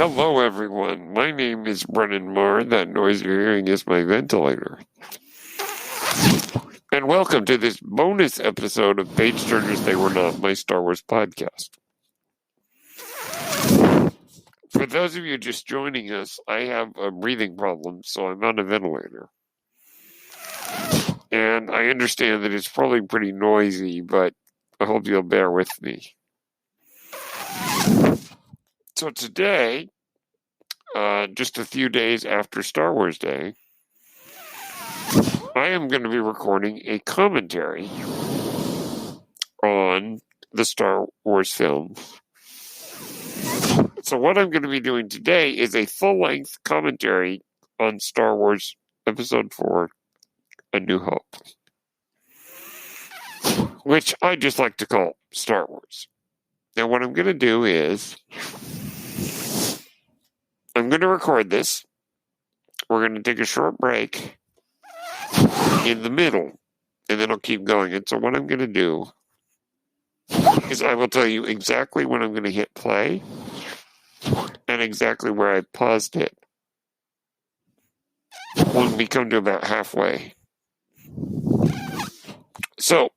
Hello, everyone. My name is Brennan Marr. That noise you're hearing is my ventilator. And welcome to this bonus episode of Page Turners They Were Not, my Star Wars podcast. For those of you just joining us, I have a breathing problem, so I'm on a ventilator. And I understand that it's probably pretty noisy, but I hope you'll bear with me. So today, just a few days after Star Wars Day, I am going to be recording a commentary on the Star Wars films. So what I'm going to be doing today is a full-length commentary on Star Wars Episode 4, A New Hope, which I just like to call Star Wars. Now what I'm going to do is I'm going to record this. We're going to take a short break in the middle, and then I'll keep going. And so what I'm going to do is I will tell you exactly when I'm going to hit play and exactly where I paused it when we come to about halfway. So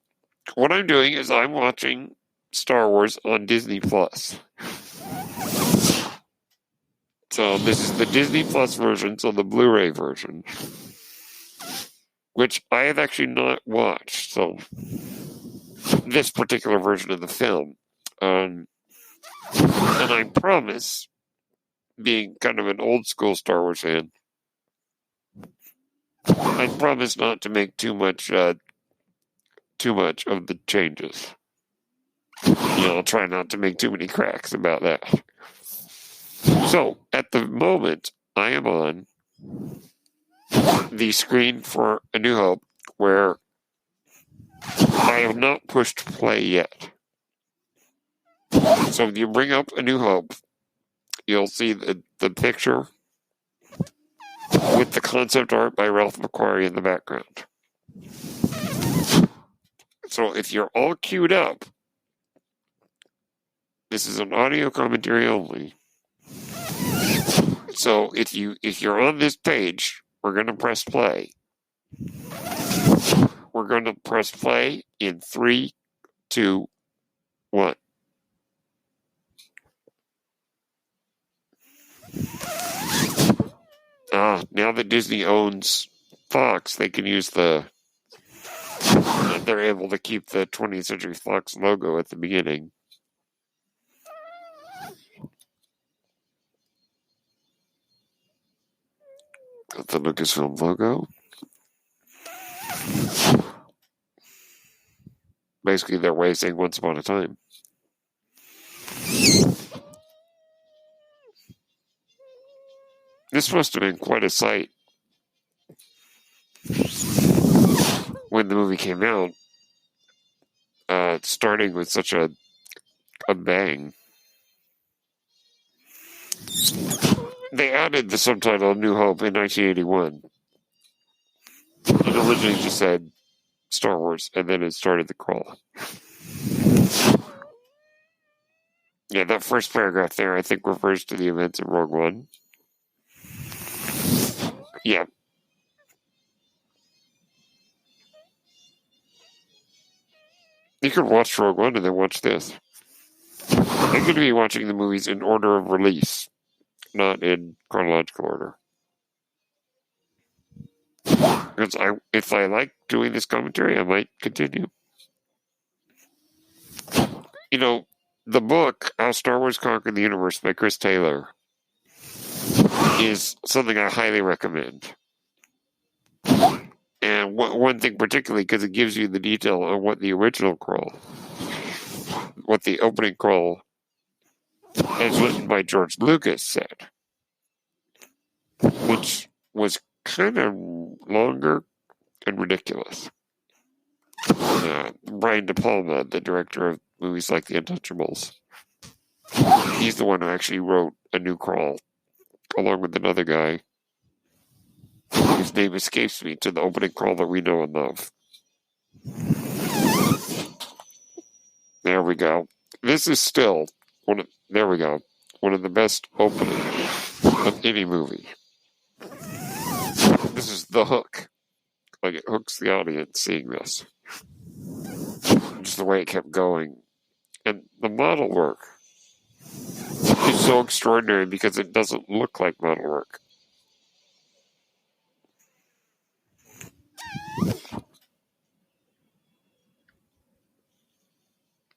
what I'm doing is I'm watching Star Wars on Disney Plus. So this is the Disney Plus version, so the Blu-ray version, which I have actually not watched. So this particular version of the film, and I promise, being kind of an old school Star Wars fan, I promise not to make too much of the changes. I'll try not to make too many cracks about that. So, at the moment, I am on the screen for A New Hope, where I have not pushed play yet. So, if you bring up A New Hope, you'll see the picture with the concept art by Ralph McQuarrie in the background. So, if you're all queued up, this is an audio commentary only. So if you're on this page, we're going to press play. We're going to press play in 3, 2, 1. Now that Disney owns Fox, they can use they're able to keep the 20th Century Fox logo at the beginning. Got the Lucasfilm logo. Basically, their way of saying once upon a time. This must have been quite a sight when the movie came out, starting with such a bang. They added the subtitle New Hope in 1981. It originally just said Star Wars, and then it started the crawl. Yeah, that first paragraph there, I think, refers to the events of Rogue One. Yeah. You could watch Rogue One and then watch this. I'm going to be watching the movies in order of release, not in chronological order. Because if I like doing this commentary, I might continue. The book, How Star Wars Conquered the Universe by Chris Taylor, is something I highly recommend. And one thing particularly, because it gives you the detail on what the original crawl, what the opening crawl, as written by George Lucas, said, which was kind of longer and ridiculous. Brian De Palma, the director of movies like The Untouchables, he's the one who actually wrote a new crawl, along with another guy whose name escapes me, to the opening crawl that we know and love. There we go. This is still there we go. one of the best openings of any movie. This is the hook. Like, it hooks the audience seeing this. Just the way it kept going. And the model work is so extraordinary because it doesn't look like model work.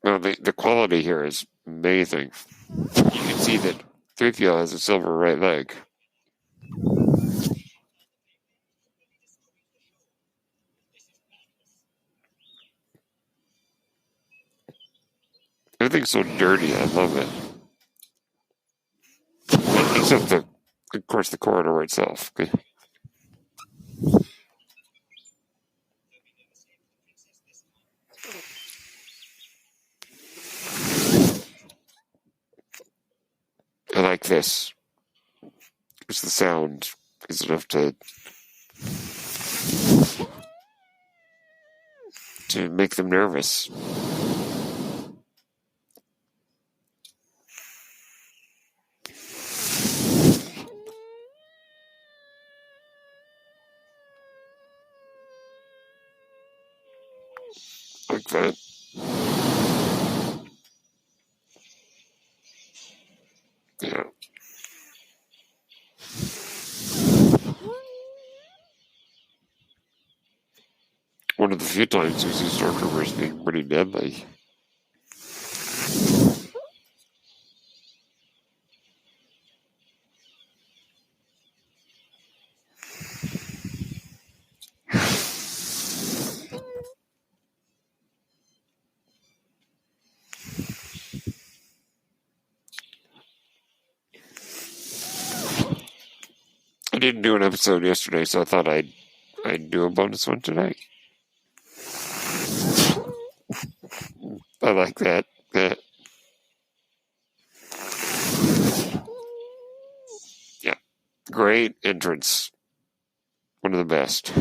Well, the quality here is amazing. You can see that 3PO has a silver right leg. Everything's so dirty. I love it. Except, of course, the corridor itself. I like this. Just the sound is enough to make them nervous. Like that. Yeah. One of the few times we see stormtroopers being pretty deadly. I didn't do an episode yesterday, so I thought I'd do a bonus one today. I like that. Yeah. Great entrance. One of the best.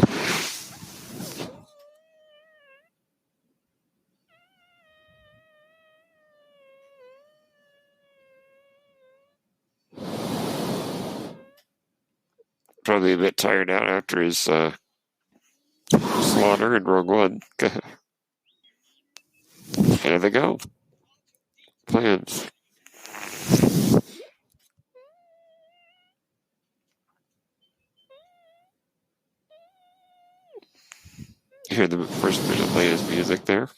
Probably a bit tired out after his slaughter in Rogue One. There they go. Plans. You hear the first minute latest music there.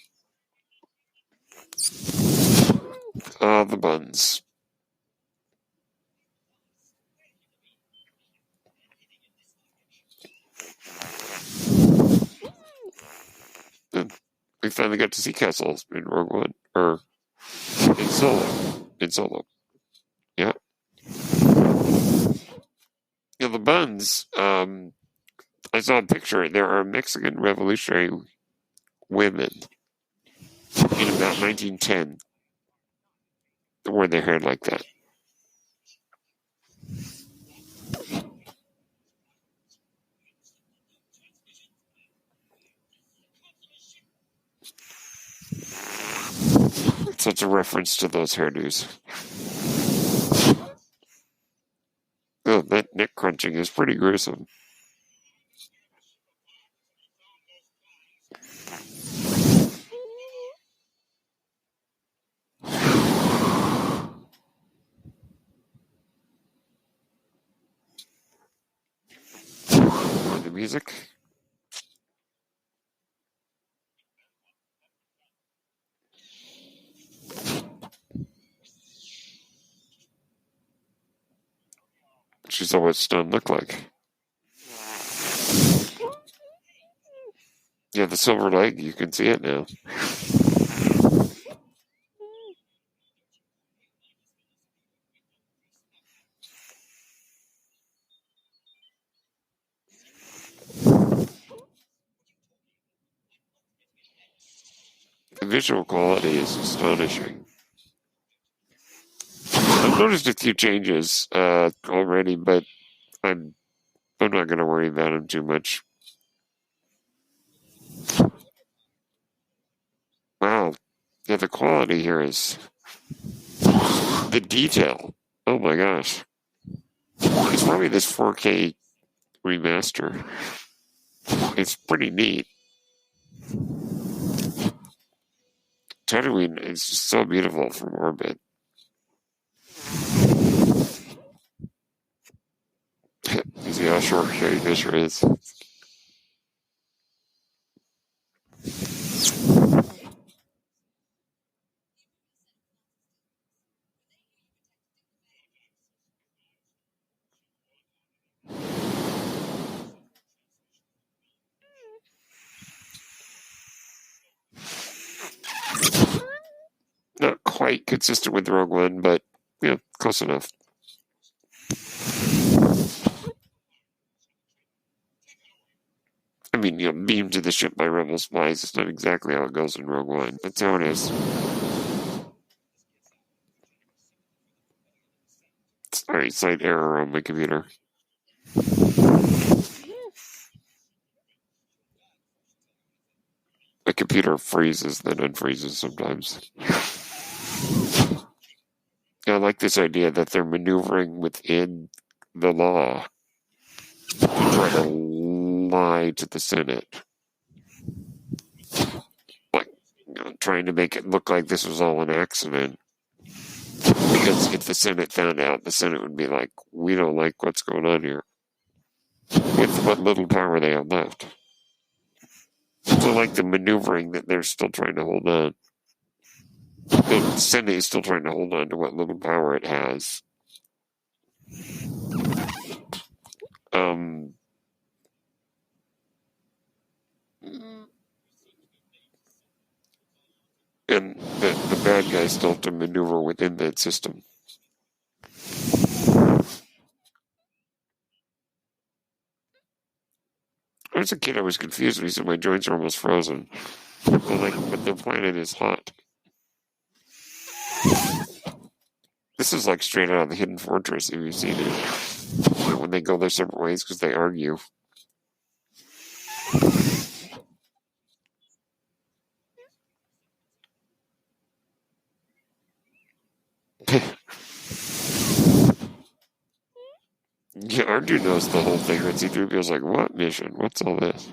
The buns. And we finally got to see Kessel in Rogue One, or in Solo. In Solo. Yeah. Yeah, the buns, I saw a picture. There are Mexican revolutionary women in about 1910 that wore their hair like that. It's such a reference to those hairdos. Oh, that neck crunching is pretty gruesome. The music. She's always stunned look like. Yeah, the silver leg, you can see it now. The visual quality is astonishing. I've noticed a few changes already, but I'm not going to worry about them too much. Wow. Yeah, the quality here is the detail Oh my gosh. It's probably this 4K remaster. It's pretty neat. Tatooine is just so beautiful from orbit. You see how short Carrie Fisher is? Not quite consistent with Rogue One, but yeah, close enough. I mean, beamed to the ship by rebel spies. It's not exactly how it goes in Rogue One. That's how it is. Sorry, slight error on my computer. My computer freezes, then unfreezes sometimes. I like this idea that they're maneuvering within the law to try to lie to the Senate. Like, trying to make it look like this was all an accident. Because if the Senate found out, the Senate would be like, we don't like what's going on here. With what little power they have left. So, like the maneuvering that they're still trying to hold on. The Senate is still trying to hold on to what little power it has. And the bad guys still have to maneuver within that system. I was a kid, I was confused when he said my joints are almost frozen. But the planet is hot. This is like straight out of the Hidden Fortress, if you've seen it. When they go their separate ways because they argue. Yeah, R2 knows the whole thing, and C-3PO's like, what mission? What's all this?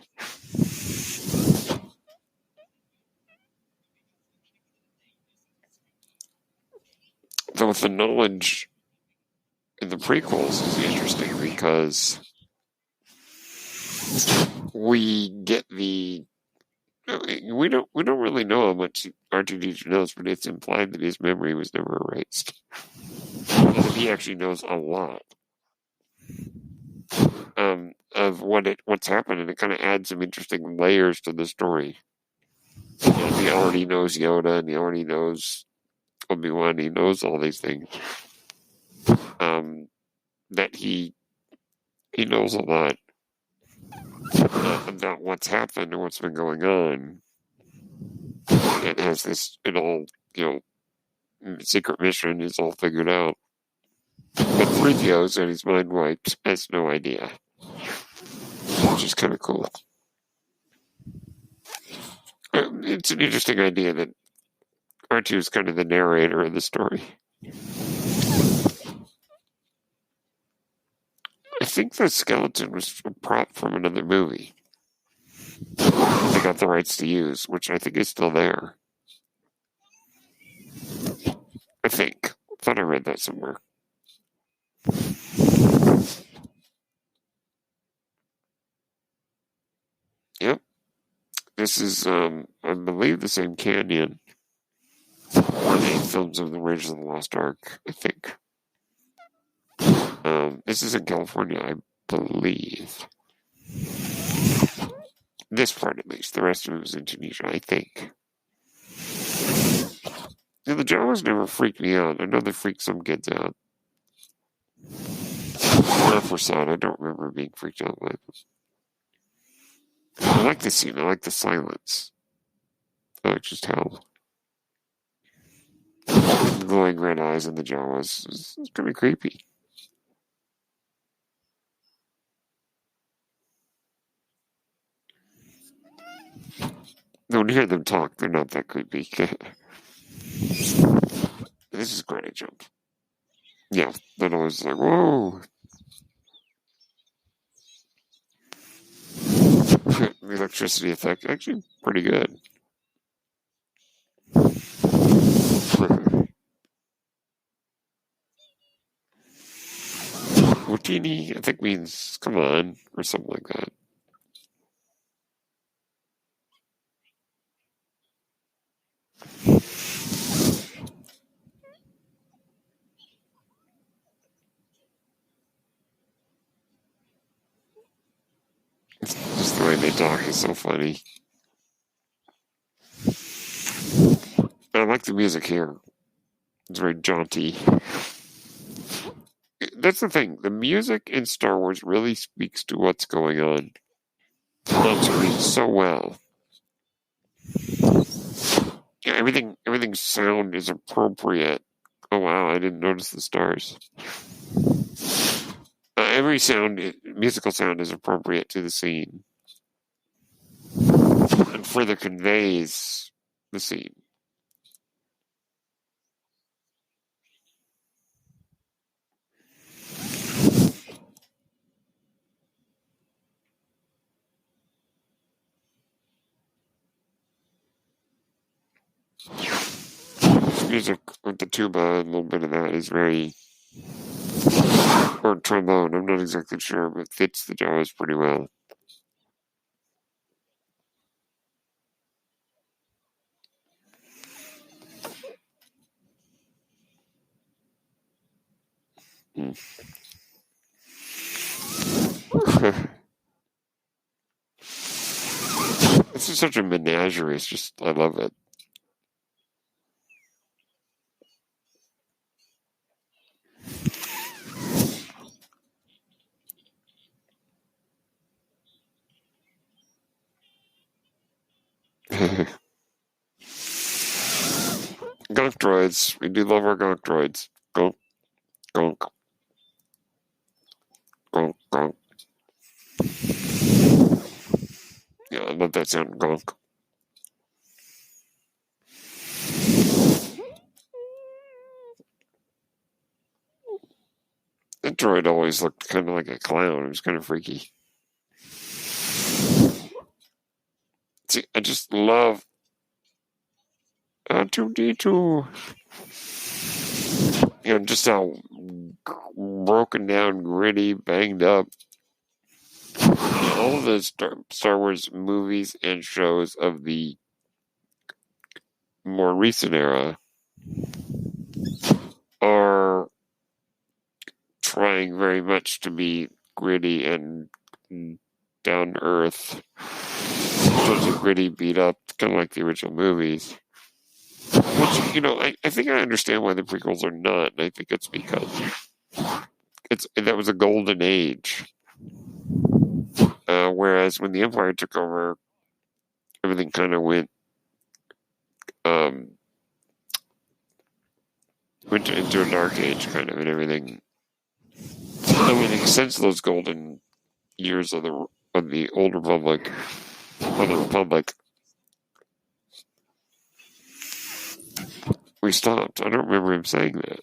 Though with the knowledge in the prequels is interesting because we get we don't really know how much R2D2 knows, but it's implied that his memory was never erased. And that he actually knows a lot of what's happened, and it kind of adds some interesting layers to the story. He already knows Yoda, and he already knows Obi-Wan. He knows all these things. That he knows a lot about what's happened and what's been going on. It has this, secret mission is all figured out. But 3PO's and his mind wiped has no idea. Which is kind of cool. It's an interesting idea that R2 is kind of the narrator of the story. I think the skeleton was a prop from another movie. They got the rights to use, which I think is still there. I think. I thought I read that somewhere. Yep. This is, I believe, the same canyon where they filmed some of the Raiders of the Lost Ark, I think. This is in California, I believe. This part, at least. The rest of it was in Tunisia, I think. Yeah, the Jawas never freaked me out. I know they freak some kids out. When I first saw it, I don't remember being freaked out by it. I like the scene. I like the silence. I like just how the glowing red eyes and the Jawas. It's kind of creepy. When you hear them talk, they're not that creepy. This is quite a jump. Yeah, then I was like, whoa. The electricity effect, actually pretty good. Houdini, I think means come on, or something like that. Just the way they talk is so funny. I like the music here. It's very jaunty. That's the thing. The music in Star Wars really speaks to what's going on on screen so well. Yeah, everything's sound is appropriate. Oh wow, I didn't notice the stars. Every musical sound is appropriate to the scene and further conveys the scene. Music with the tuba, a little bit of that is very, or trombone, I'm not exactly sure, but fits the Jawas pretty well. This is such a menagerie. It's just, I love it. Gonk droids. We do love our gonk droids. Gonk, gonk, gonk, gonk. Yeah, I love that sound. Gonk. That droid always looked kind of like a clown. It was kind of freaky. See, I just love R2-D2. Just how broken down, gritty, banged up. All of the Star Wars movies and shows of the more recent era are trying very much to be gritty and down to earth. Those are gritty, beat up, kind of like the original movies. Which, I think I understand why the prequels are not, and I think it's because that was a golden age. Whereas when the Empire took over, everything kind of went into a dark age, kind of, and everything since those golden years of the old Republic, of the Republic, we stopped. I don't remember him saying that.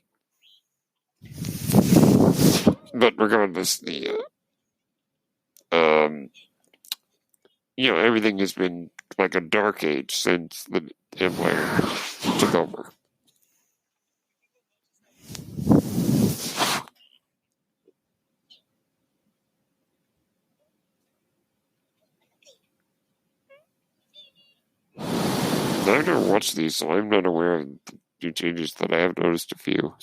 But regardless, everything has been like a dark age since the Empire took over. I've never watched these, so I'm not aware of the new changes, that I have noticed a few.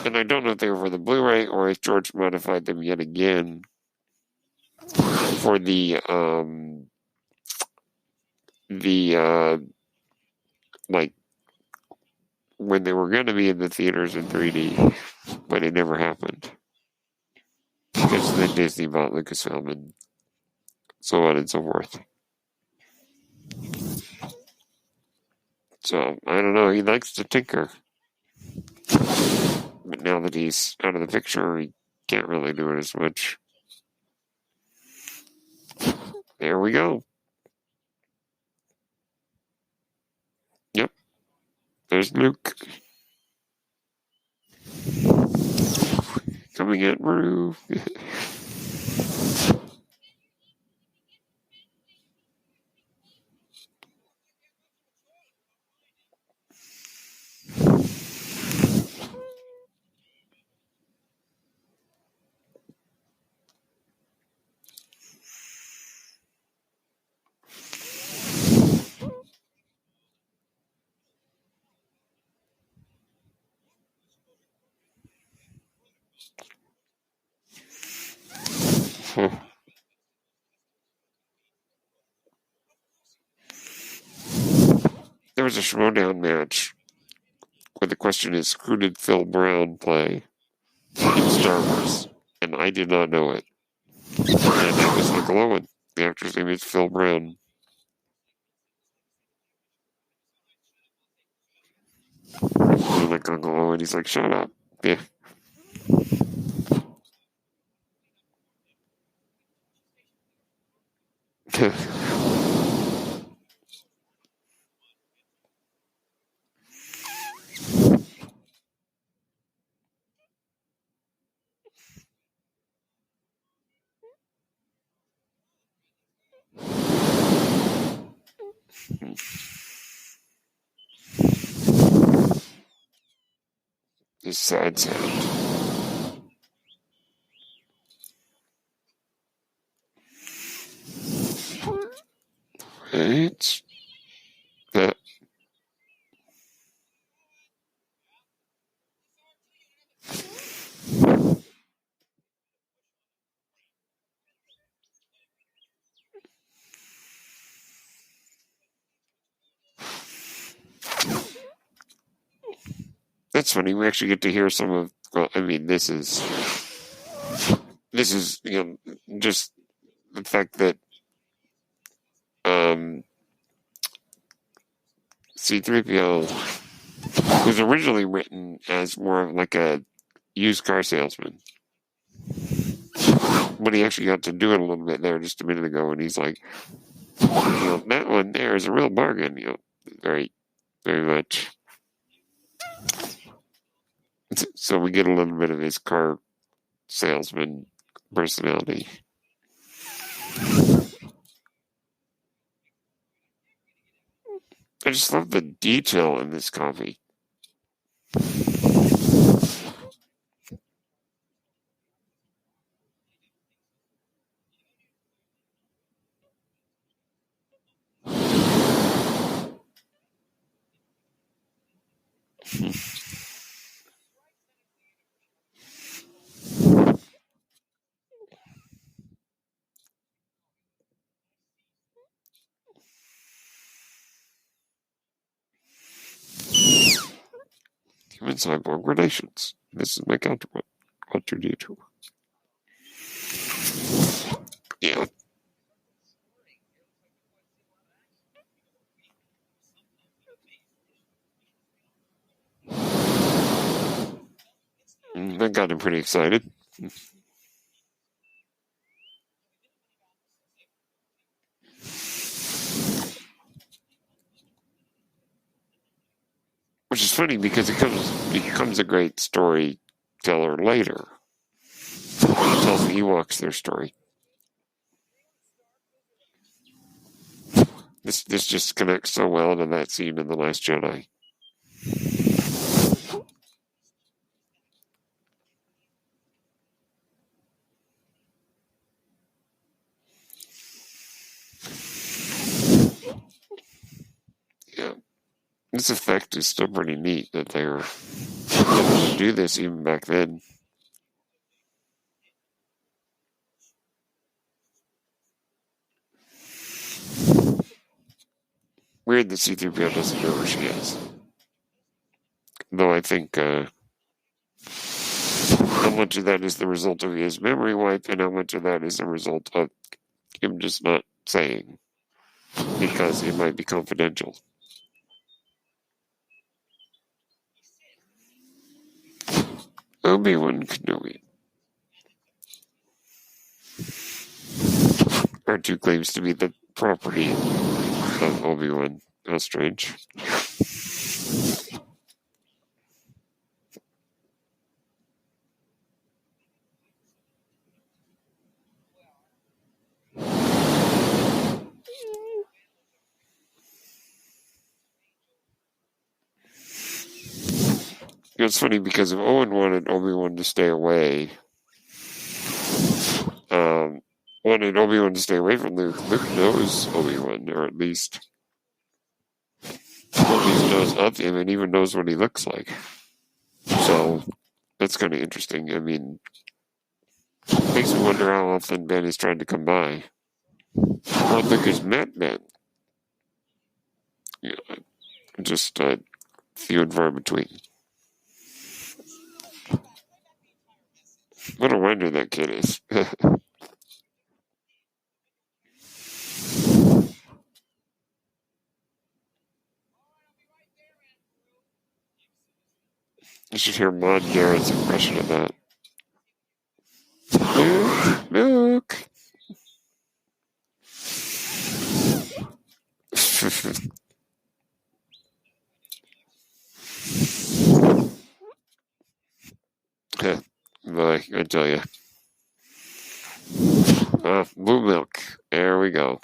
And I don't know if they were for the Blu-ray or if George modified them yet again for the like when they were going to be in the theaters in 3D, but it never happened because then Disney bought Lucasfilm and so on and so forth. So I don't know. He likes to tinker, but now that he's out of the picture, he can't really do it as much. There we go. Yep. There's Luke. Coming at Maru. There was a Schmodown match where the question is, who did Phil Brown play in Star Wars? And I did not know it. And it was Uncle Owen. The actor's name is Phil Brown. I'm like, Uncle Owen, he's like, shut up. Yeah. His sad sound. Right. That's funny. We actually get to hear some of. Well, I mean, this is just the fact that C-3PO was originally written as more of like a used car salesman, but he actually got to do it a little bit there just a minute ago, and he's like, that one there is a real bargain. Very, very much. So we get a little bit of his car salesman personality. I just love the detail in this coffee. Human cyborg relations. This is my counterpart. R2D2. Yeah. That got him pretty excited. Which is funny because it becomes a great storyteller later. When he tells the Ewoks their story. This just connects so well to that scene in The Last Jedi. Yeah. This effect is still pretty neat that they're able to do this even back then. Weird that C-3PO doesn't know where she is. Though I think how much of that is the result of his memory wipe and how much of that is the result of him just not saying because it might be confidential. Obi-Wan Kenobi. R2 claims to be the property of Obi-Wan. How strange. It's funny because if Owen wanted Obi-Wan to stay away, wanted Obi-Wan to stay away from Luke, Luke knows Obi-Wan, or at least knows of him and even knows what he looks like. So that's kind of interesting. I mean, makes me wonder how often Ben has tried to come by. Or Luke has met Ben. You know, just few and far between. What a wonder that kid is. You should hear Maud Garrett's impression of that. Luke, Luke. Boy, I tell you. Blue milk. There we go.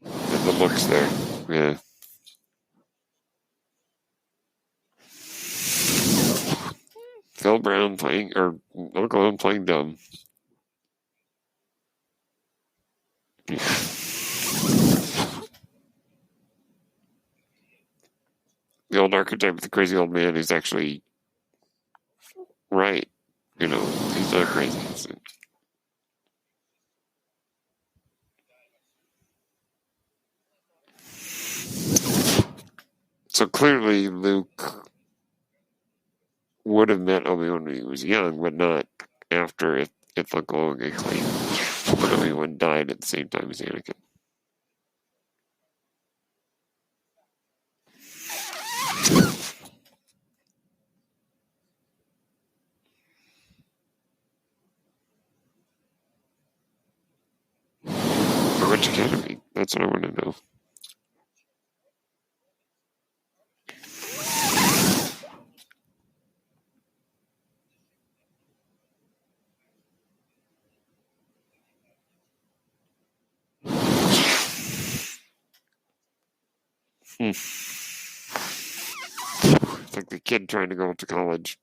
And the looks there. Yeah. Phil Brown playing, or Uncle Owen playing dumb. The old archetype of the crazy old man is actually right. You know, he's not crazy. So clearly Luke would have met Obi-Wan when he was young, but not after if Uncle Owen get claimed. But Obi-Wan died at the same time as Anakin. Or which academy? That's what I want to know. It's like the kid trying to go to college.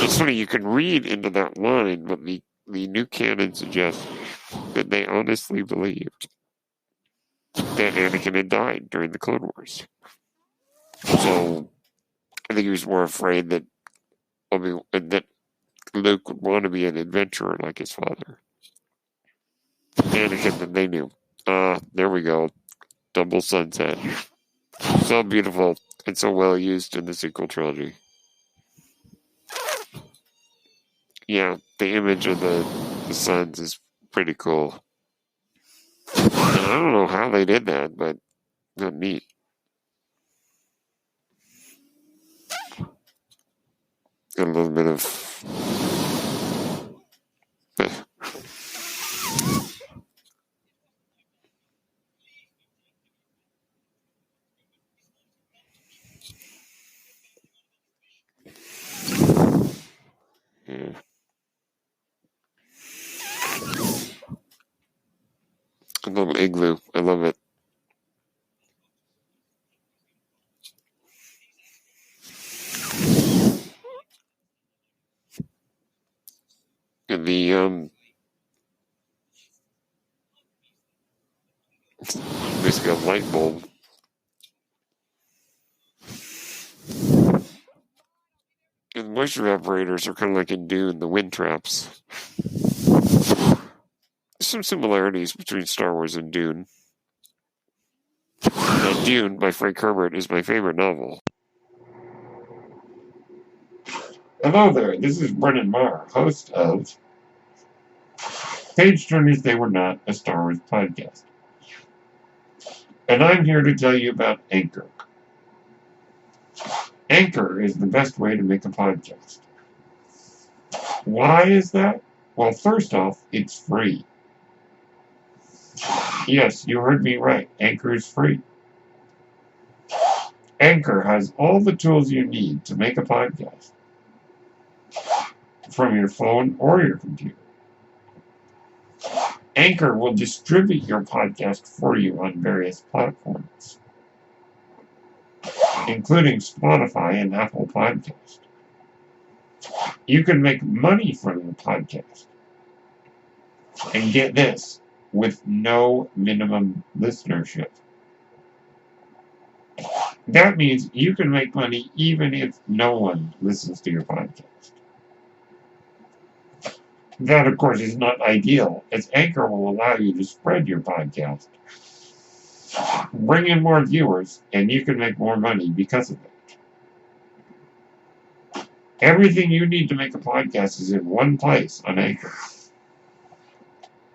It's funny, you can read into that line, but the new canon suggests that they honestly believed that Anakin had died during the Clone Wars. So I think he was more afraid that that Luke would want to be an adventurer like his father. Anakin, that they knew. There we go. Double sunset. So beautiful and so well used in the sequel trilogy. Yeah, the image of the suns is pretty cool. And I don't know how they did that, but not neat. Got a little bit of yeah. A little igloo. I love it. And the basically a light bulb. And the moisture evaporators are kind of like in Dune, the wind traps. There's some similarities between Star Wars and Dune. Now, Dune by Frank Herbert is my favorite novel. Hello there, this is Brennan Marr, host of Page Turners They Were Not, a Star Wars podcast. And I'm here to tell you about Anchor. Anchor is the best way to make a podcast. Why is that? Well, first off, it's free. Yes, you heard me right. Anchor is free. Anchor has all the tools you need to make a podcast from your phone or your computer. Anchor will distribute your podcast for you on various platforms, including Spotify and Apple Podcasts. You can make money from your podcast. And get this, with no minimum listenership. That means you can make money even if no one listens to your podcast. That, of course, is not ideal, as Anchor will allow you to spread your podcast, bring in more viewers, and you can make more money because of it. Everything you need to make a podcast is in one place on Anchor.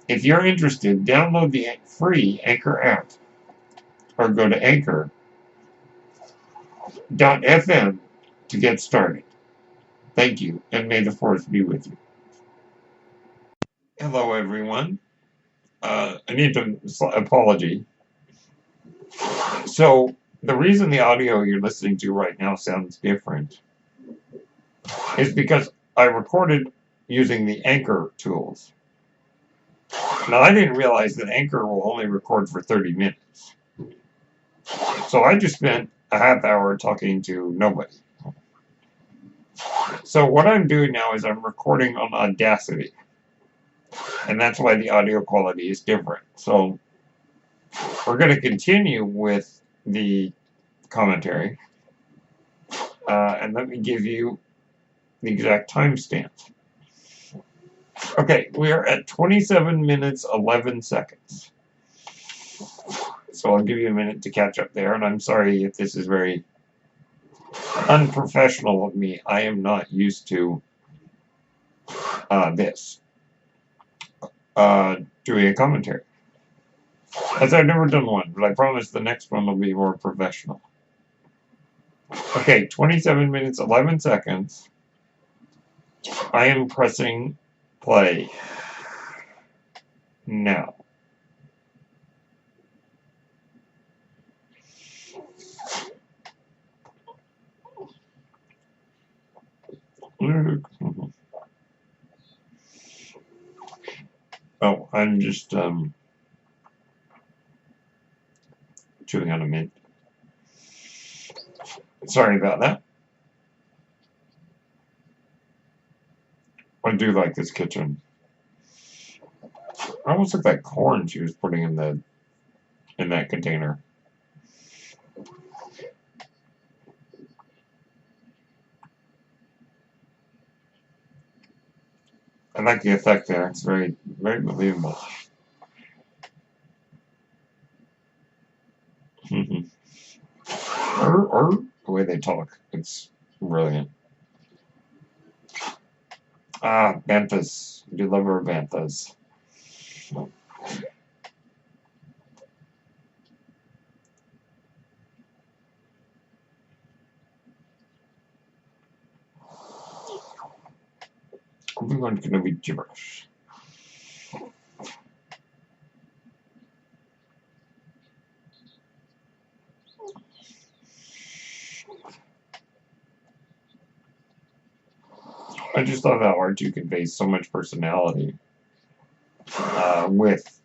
If you're interested, download the free Anchor app or go to anchor.fm to get started. Thank you, and may the force be with you. Hello, everyone. I need an apology. So, the reason the audio you're listening to right now sounds different is because I recorded using the Anchor tools. Now, I didn't realize that Anchor will only record for 30 minutes. So I just spent a half hour talking to nobody. So what I'm doing now is I'm recording on Audacity. And that's why the audio quality is different. So we're going to continue with the commentary. And let me give you the exact timestamp. Okay, we are at 27 minutes, 11 seconds. So I'll give you a minute to catch up there. And I'm sorry if this is very unprofessional of me. I am not used to this. Doing a commentary. As I've never done one, but I promise the next one will be more professional. Okay, 27 minutes, 11 seconds. I am pressing play now. Oh, I'm just chewing on a mint. Sorry about that. I do like this kitchen. I almost look like corn she was putting in that container. I like the effect there. It's very, very believable. The way they talk, it's brilliant. Banthas. I do love our banthas. Everyone's going to be gibberish. I just love how R2 conveys so much personality with,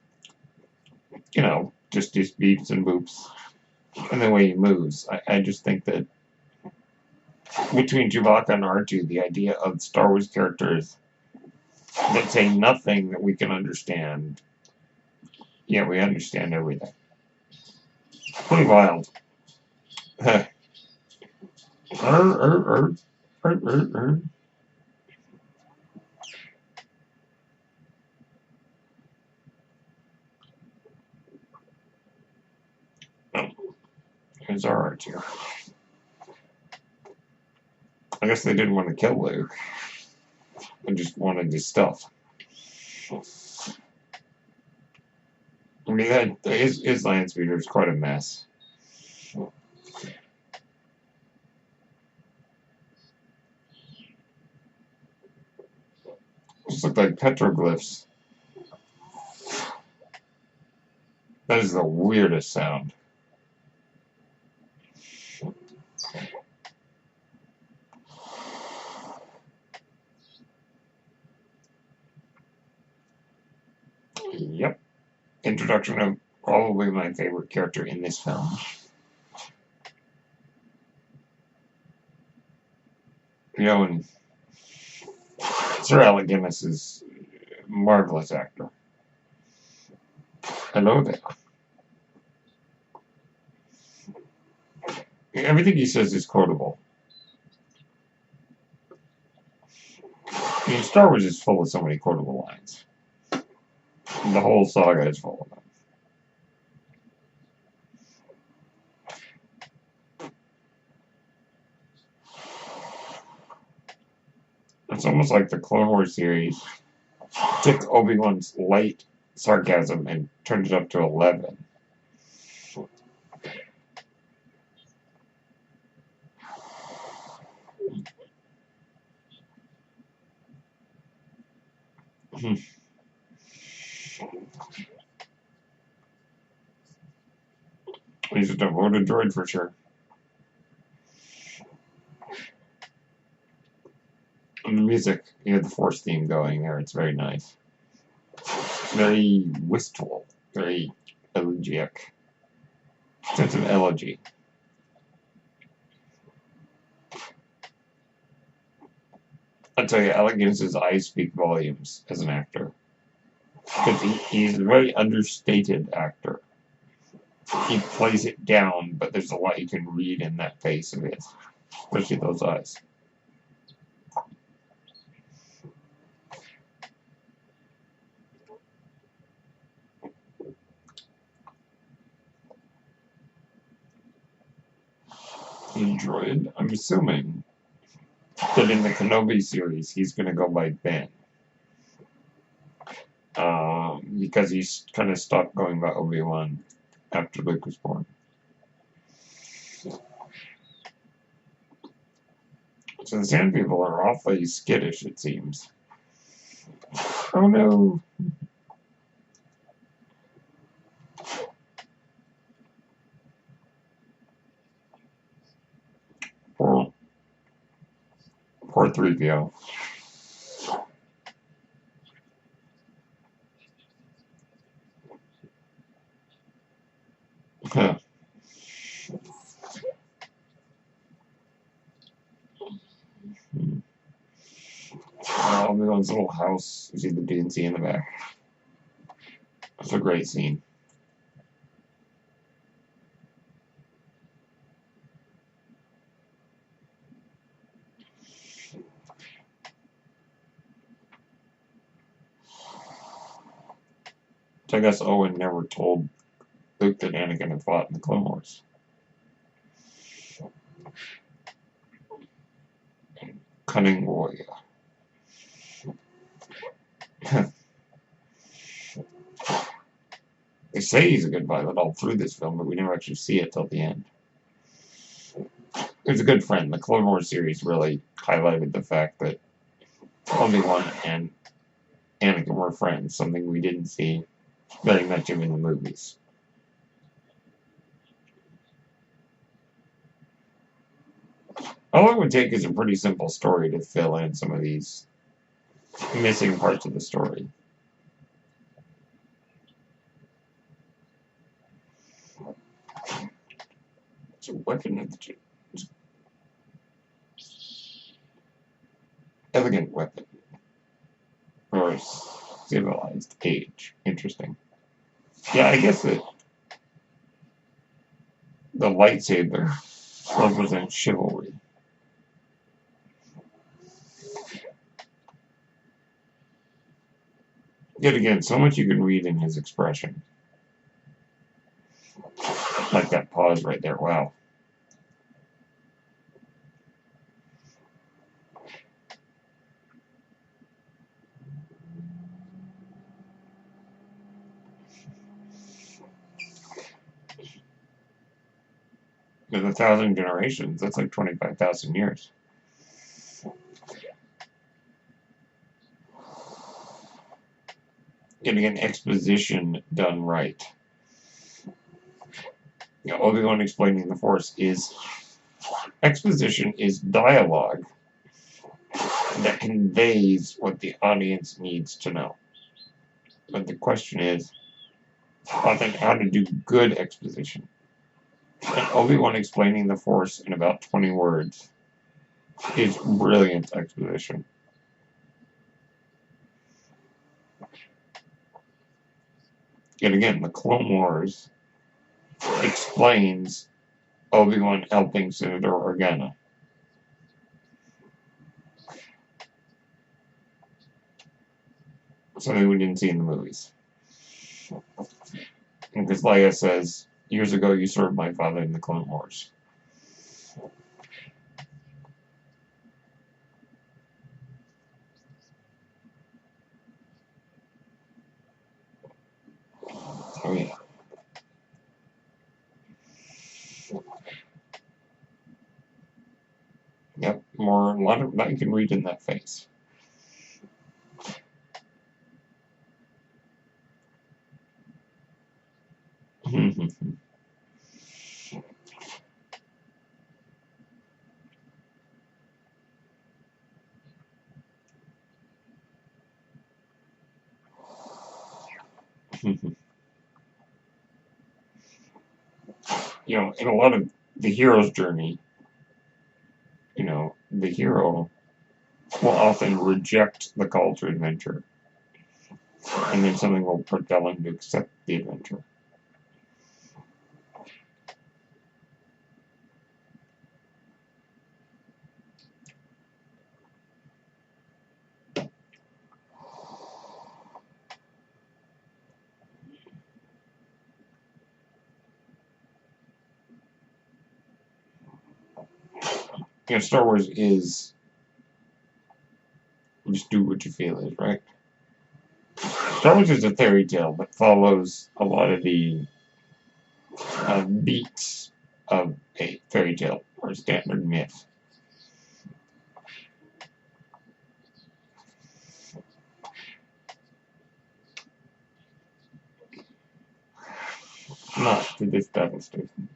just these beeps and boops and the way he moves. I just think that between Chewbacca and R2, the idea of Star Wars characters that say nothing that we can understand, yet we understand everything. Pretty wild. Here's our R2. I guess they didn't want to kill Luke. They just wanted his stuff. I mean, his land speeder is quite a mess. Almost look like petroglyphs. That is the weirdest sound. Yep. Introduction of probably my favorite character in this film. You know, and Sir Alec Guinness is a marvelous actor. Hello there. Everything he says is quotable. I mean, Star Wars is full of so many quotable lines. The whole saga is full of them. It's almost like the Clone Wars series took Obi-Wan's light sarcasm and turned it up to 11. He's a devoted droid for sure. And the music, you have the Force theme going there. It's very nice. Very wistful. Very elegiac. Sense of elegy. I'll tell you, Alec Guinness's eyes speak volumes as an actor. Because he's a very understated actor. He plays it down, but there's a lot you can read in that face of his. Especially those eyes. Droid, I'm assuming that in the Kenobi series, he's going to go by Ben. Because he's kind of stopped going by Obi-Wan after Luke was born. So the Sand People are awfully skittish, it seems. Oh no! Poor 3PO. Huh. Obi-Wan's little house. You see the DNC in the back. That's a great scene. So I guess Owen never told Luke that Anakin had fought in the Clone Wars. Cunning warrior. They say he's a good pilot all through this film, but we never actually see it till the end. He's a good friend. The Clone Wars series really highlighted the fact that Obi-Wan and Anakin were friends, something we didn't see very much of in the movies. All it would take is a pretty simple story to fill in some of these missing parts of the story. It's a weapon of the elegant weapon. Or civilized age. Interesting. Yeah, I guess that the lightsaber represents chivalry. Yet again, so much you can read in his expression. Like that pause right there. Wow. In 1,000 generations, that's like 25,000 years. getting an exposition done right. Obi-Wan explaining the Force is exposition is dialogue that conveys what the audience needs to know. But the question is often how to do good exposition. And Obi-Wan explaining the Force in about 20 words is brilliant exposition. Yet again, the Clone Wars explains Obi-Wan helping Senator Organa. Something we didn't see in the movies. And because Leia says, years ago you served my father in the Clone Wars. Oh yeah. Yep, a lot of that you can read in that face. In a lot of the hero's journey, the hero will often reject the call to adventure. And then something will propel him to accept the adventure. Star Wars is just do what you feel is, right? Star Wars is a fairy tale that follows a lot of the beats of a fairy tale or a standard myth. Not to this battle station.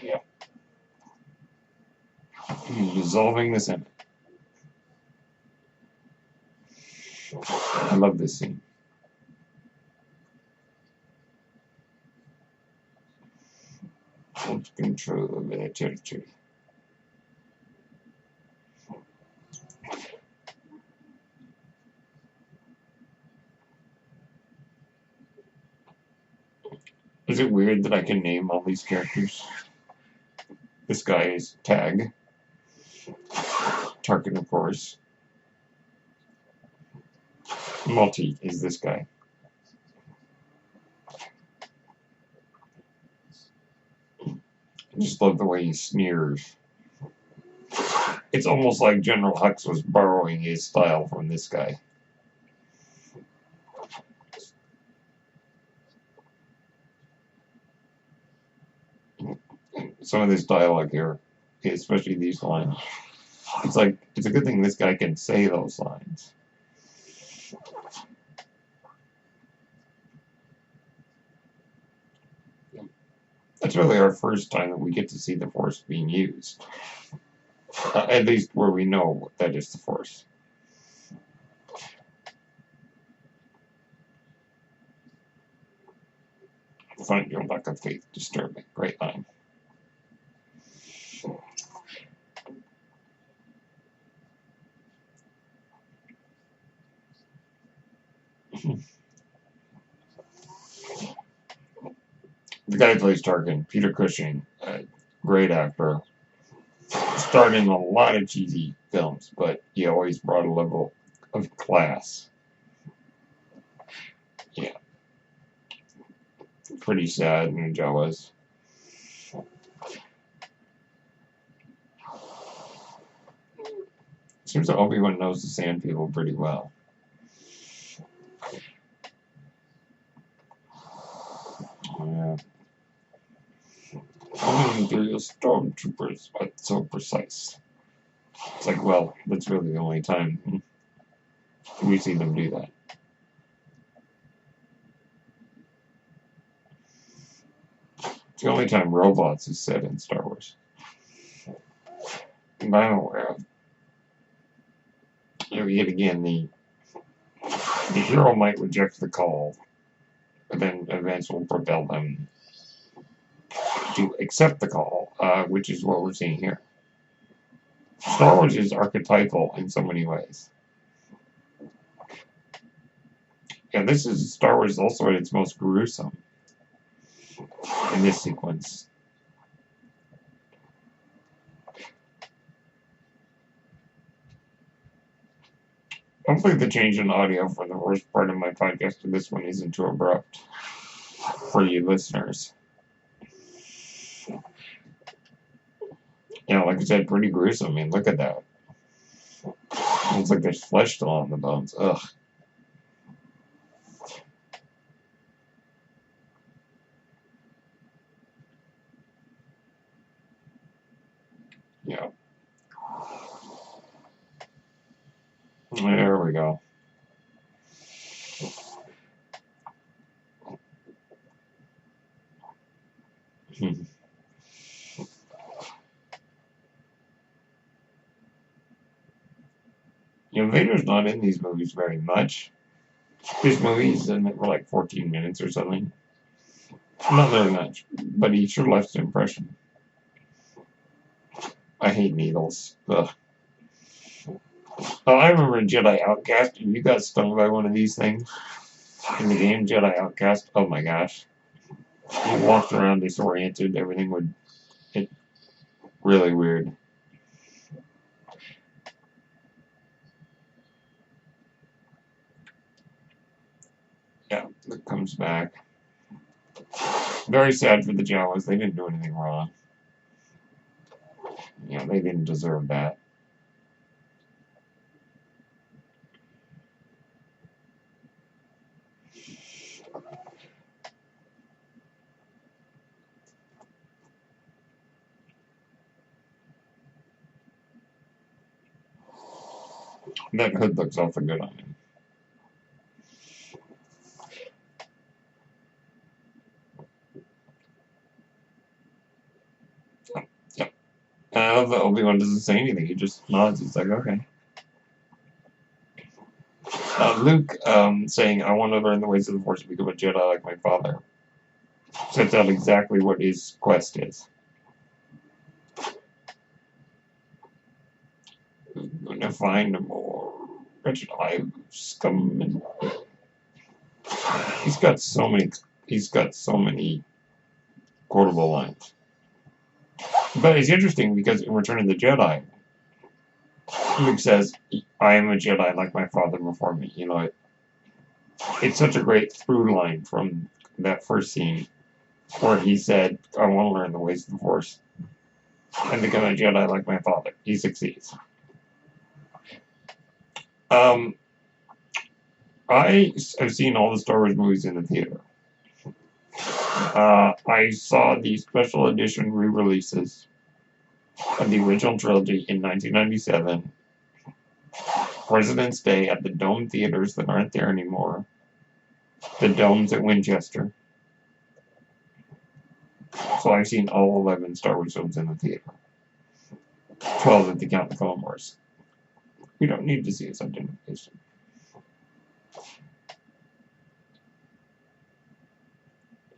Yeah. He's dissolving the Senate. I love this scene. Hold control over the territory. Is it weird that I can name all these characters? This guy is Tag. Tarkin, of course. Multi is this guy. I just love the way he sneers. It's almost like General Hux was borrowing his style from this guy. Some of this dialogue here, especially these lines, it's a good thing this guy can say those lines. That's really our first time that we get to see the Force being used. At least where we know that is the Force. I find your lack of faith disturbing. Great line. The guy who plays Tarkin, Peter Cushing, great actor. Starred in a lot of cheesy films, but he always brought a level of class. Yeah. Pretty sad in Jawas. Seems that Obi-Wan knows the Sand People pretty well. Yeah. Only Imperial stormtroopers are so precise. It's like, well, that's really the only time we see them do that. It's the only time robots is said in Star Wars. And I'm aware of. Yet again, the hero might reject the call, but then events will propel them to accept the call, which is what we're seeing here. Star Wars is archetypal in so many ways. And this is Star Wars also at its most gruesome in this sequence. Hopefully the change in audio for the worst part of my podcast to this one isn't too abrupt for you listeners. Like I said, pretty gruesome. I mean, look at that. Looks like there's flesh still on the bones. Ugh. Yeah. There we go. Vader's not in these movies very much. His movies in it were like 14 minutes or something. Not very much, but he sure left an impression. I hate needles. Ugh. Oh, I remember in Jedi Outcast, and you got stung by one of these things in the game Jedi Outcast. Oh my gosh. You walked around disoriented, everything would... really weird. Yeah, it comes back. Very sad for the Jawas. They didn't do anything wrong. They didn't deserve that. That hood looks awful good on him. Yep. I love that Obi-Wan doesn't say anything. He just nods. He's like, okay. Luke saying, I want to learn the ways of the Force and become a Jedi like my father. Sets out exactly what his quest is. We're going to find more wretched lives coming. He's got so many quotable lines. But it's interesting because in Return of the Jedi, Luke says, I am a Jedi like my father before me. It's such a great through line from that first scene where he said, I want to learn the ways of the Force and become a Jedi like my father. He succeeds. I have seen all the Star Wars movies in the theater. I saw the special edition re-releases of the original trilogy in 1997. President's Day at the Dome theaters that aren't there anymore. The Domes at Winchester. So I've seen all 11 Star Wars films in the theater. 12 if you count the Clone Wars. We don't need to see its identification.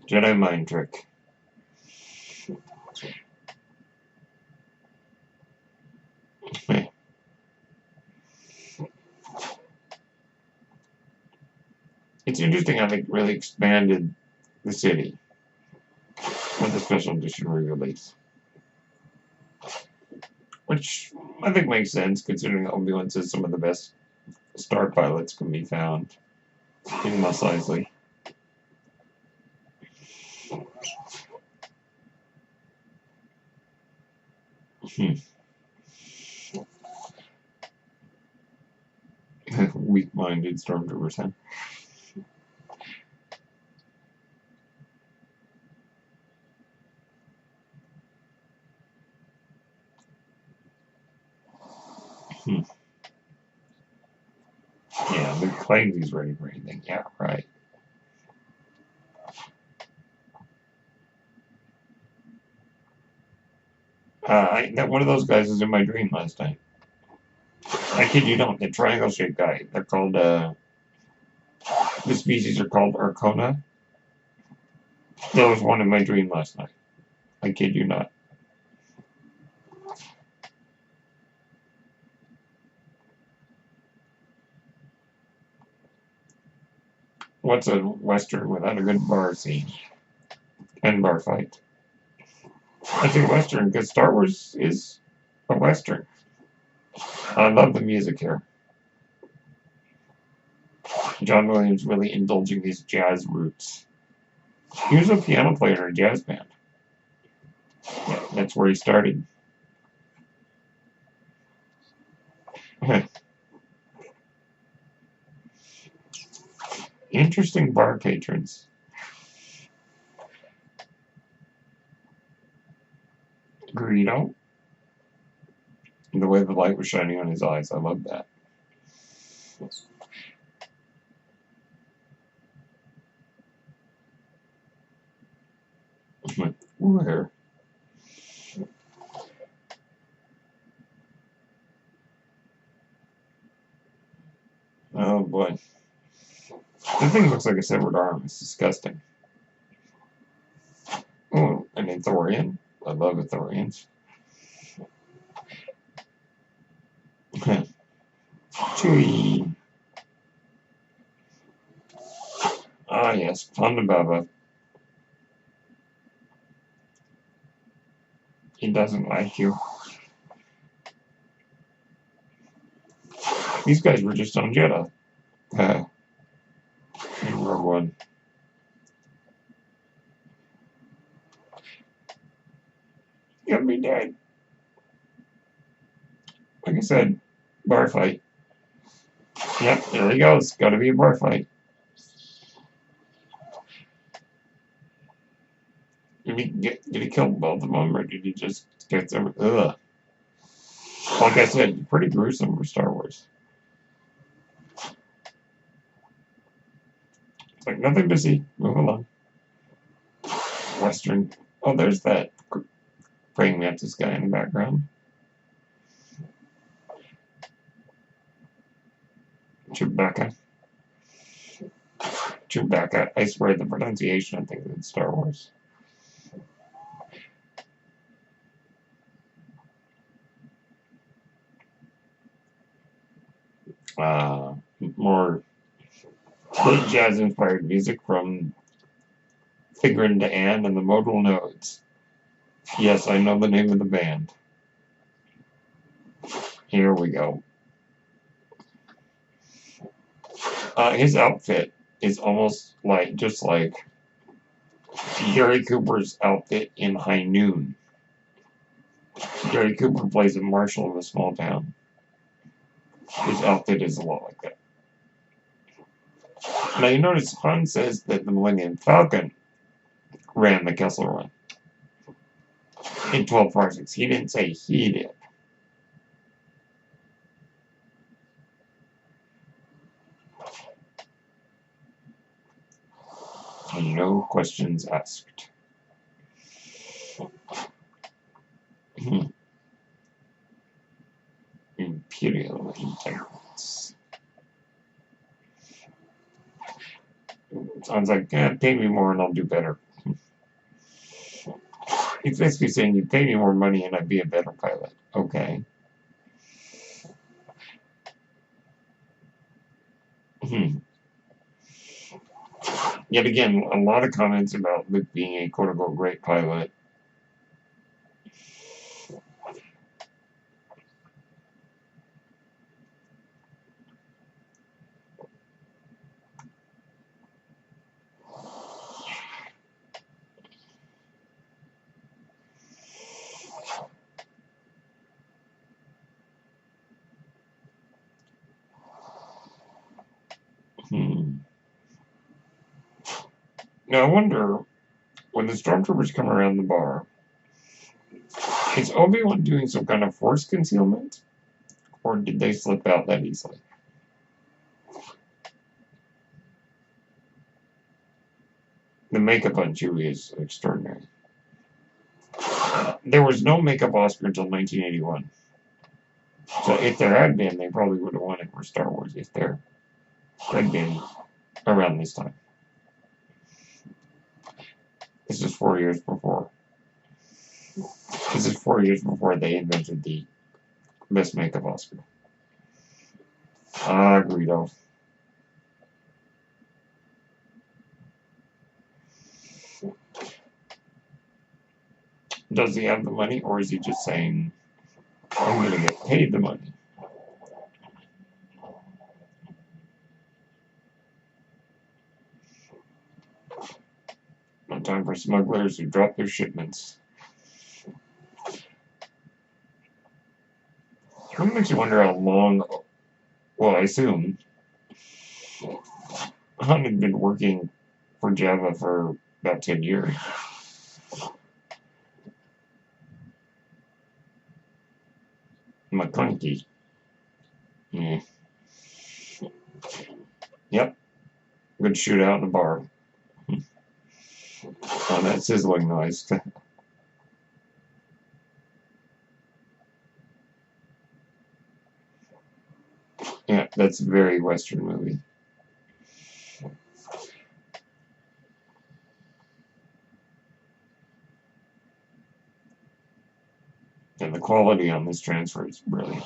Jedi mind trick. It's interesting how they really expanded the city with the special edition re-release. Which I think makes sense considering Obi-Wan says some of the best star pilots can be found in Mos Eisley. Weak-minded stormtroopers, huh? Hmm. Yeah, Luke claims he's ready for anything. Yeah, right. That one of those guys was in my dream last night. I kid you don't. The triangle-shaped guy. They're called, the species are called Arcona. There was one in my dream last night. I kid you not. What's a Western without a good bar scene and bar fight? I say Western because Star Wars is a Western. I love the music here. John Williams really indulging his jazz roots. He was a piano player in a jazz band. Yeah, that's where he started. Interesting bar patrons. Greedo. The way the light was shining on his eyes. I love that. Where? Oh boy. The thing looks like a severed arm. It's disgusting. Oh, an Ithorian. I love Ithorians. Chewy. Ah, yes. Ponda Baba. He doesn't like you. These guys were just on Jeddah. In Rogue One. You'll be dead. Like I said, bar fight. Yep, there he goes. Gotta be a bar fight. Did he kill both of them, or did he just get them? Ugh. Like I said, pretty gruesome for Star Wars. It's like nothing to see. Move along. Western. Oh, there's that praying mantis guy in the background. Chewbacca. Chewbacca. I swear the pronunciation, I think, in Star Wars. More jazz-inspired music from Figrin to Anne and the Modal Nodes. Yes, I know the name of the band. Here we go. His outfit is almost like, just like Gary Cooper's outfit in High Noon. Gary Cooper plays a marshal of a small town. His outfit is a lot like that. Now you notice Han says that the Millennium Falcon ran the Kessel Run in 12 parsecs. He didn't say he did. And no questions asked. Imperial intelligence. Sounds like, pay me more and I'll do better. It's basically saying you pay me more money and I'd be a better pilot. Okay. Yet again, a lot of comments about Luke being a quote-unquote great pilot. Now I wonder, when the stormtroopers come around the bar, is Obi-Wan doing some kind of force concealment? Or did they slip out that easily? The makeup on Chewie is extraordinary. There was no makeup Oscar until 1981. So if there had been, they probably would have won it for Star Wars if there had been around this time. This is 4 years before. This is 4 years before they invented the Best Makeup Oscar. Ah, Greedo. Does he have the money, or is he just saying, I'm going to get paid the money? No time for smugglers who drop their shipments. It makes you wonder how long, well, I assume, Han had been working for Java for about 10 years. McClunky. Yeah. Yep. Good shootout in a bar. Oh, that sizzling noise. Yeah, that's a very Western movie. And the quality on this transfer is brilliant.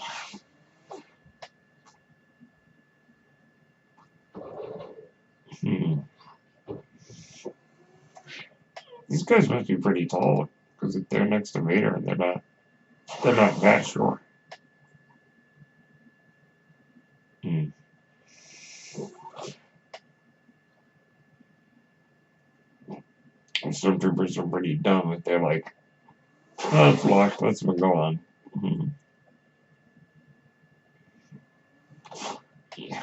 These guys must be pretty tall, because if they're next to Vader, they're not that short. And stormtroopers are pretty dumb if they're like, oh, it's locked, let's go on. Yeah.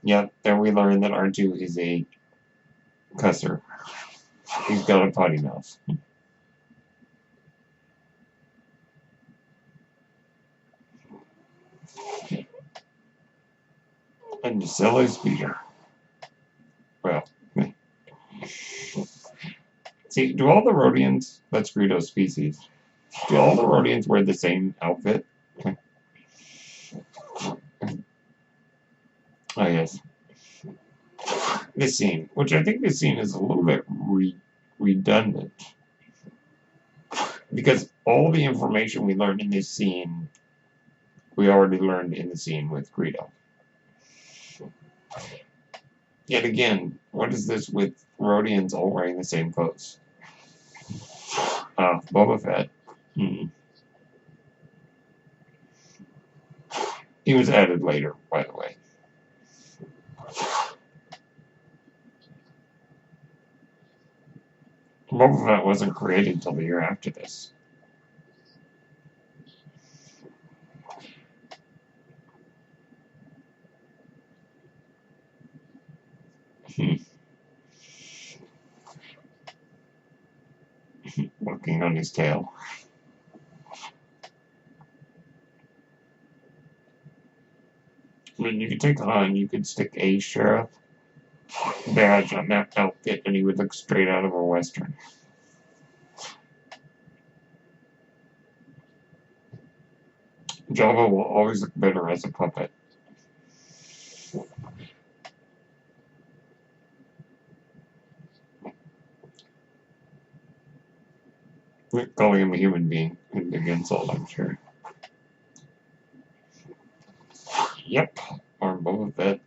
Yeah, then we learn that R2 is a cusser. He's got a potty mouth. And Gisela's Peter. Well, see, do all the Rhodians, that's Greedo's species, do all the Rhodians wear the same outfit? Oh, yes. This scene, which I think this scene is a little bit redundant. Because all the information we learned in this scene, we already learned in the scene with Greedo. Yet again, what is this with Rhodians all wearing the same clothes? Boba Fett. He was added later, by the way. Boba Fett wasn't created until the year after this. Working on his tail. I mean, you could take Han, you could stick a sheriff badge on that outfit, and he would look straight out of a Western. Java will always look better as a puppet. Calling him a human being is a big insult, I'm sure. Yep, or Boba Fett,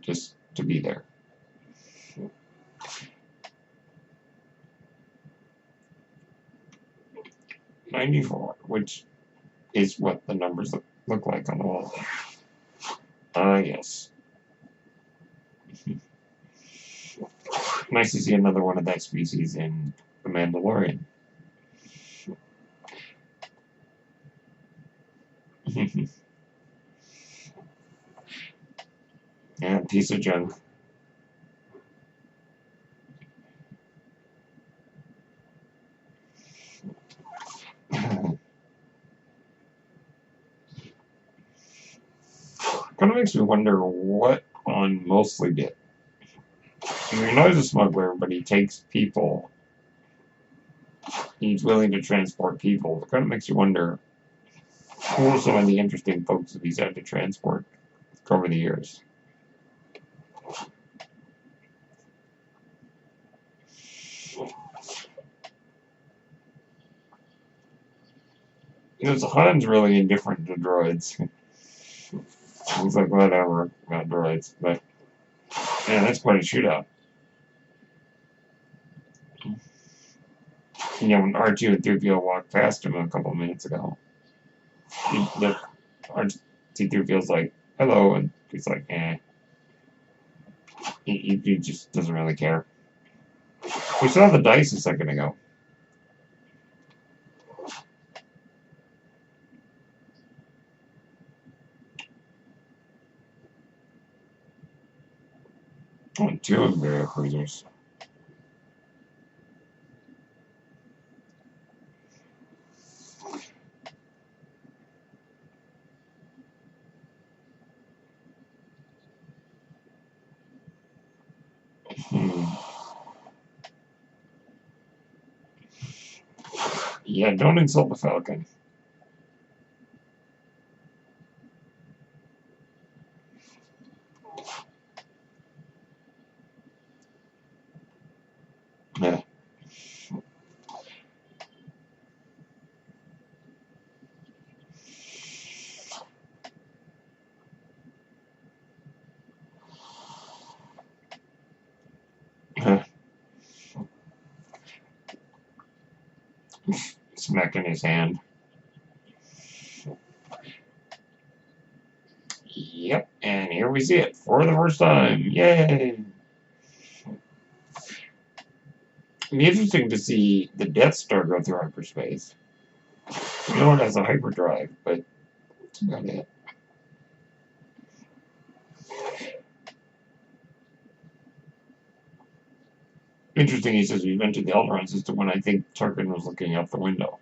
just to be there. 94, which is what the numbers look like on the wall. Yes. Nice to see another one of that species in The Mandalorian. piece of junk. Kind of makes me wonder what Han mostly did. I mean, we know he's a smuggler, but he takes people. He's willing to transport people. It kind of makes you wonder who are some of the interesting folks that he's had to transport over the years. Because Han's really indifferent to droids. He's like, whatever about droids. But, yeah, that's quite a shootout. You know, when R2 and 3PO walked past him a couple minutes ago, R2-3PO's like, hello, and he's like, eh. He just doesn't really care. We saw the dice a second ago. Oh, 2 Imperial cruisers. Yeah, don't insult the Falcon. Yeah. Smacking his hand. Yep, and here we see it for the first time. Yay! It'd be interesting to see the Death Star go through hyperspace. We know it has a hyperdrive, but that's about it. Interesting, he says we've entered the Alderaan system when I think Tarkin was looking out the window.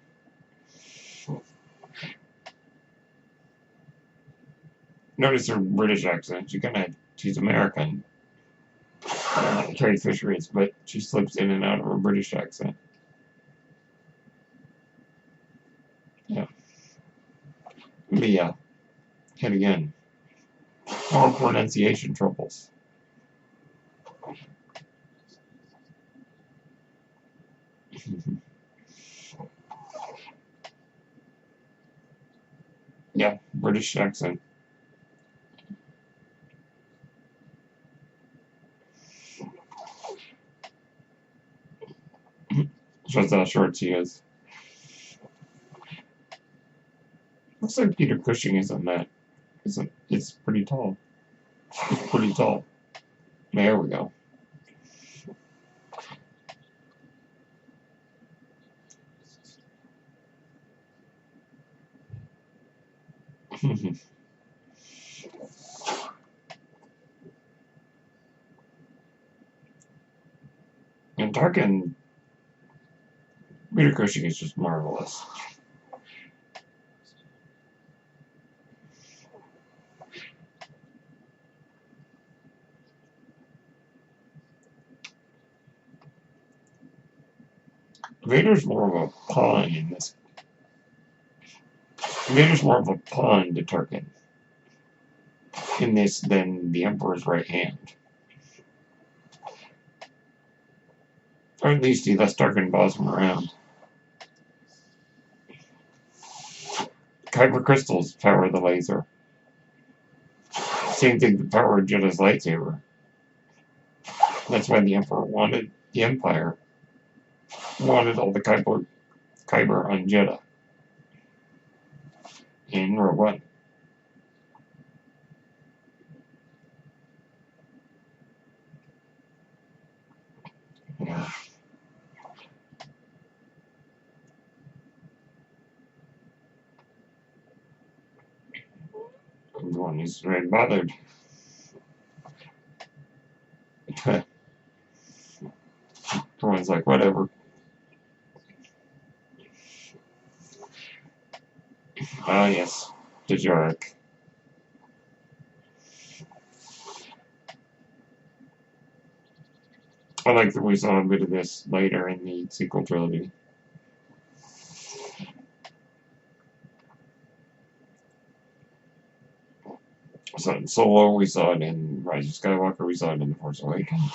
Notice her British accent. She's American. Carrie Fisher is, but she slips in and out of her British accent. Yeah. Leah. Hit again. More pronunciation troubles. Yeah, British accent. Shows how short she is. Looks like Peter Cushing isn't that. It's pretty tall. It's pretty tall. There we go. And Tarkin, Peter Cushing is just marvelous. Vader's more of a pawn in this. Vader's more of a pawn to Tarkin in this than the Emperor's right hand. Or at least he lets Tarkin boss him around. Kyber crystals power the laser. Same thing that powered Jedha's lightsaber. That's why the Emperor wanted the Empire. Wanted all the Kyber on Jedha. In Rogue One. Yeah. Everyone is very bothered. was like, whatever. Ah, yes. Dejarik. I like that we saw a bit of this later in the sequel trilogy. We saw it in Solo, we saw it in Rise of Skywalker, we saw it in The Force Awakens.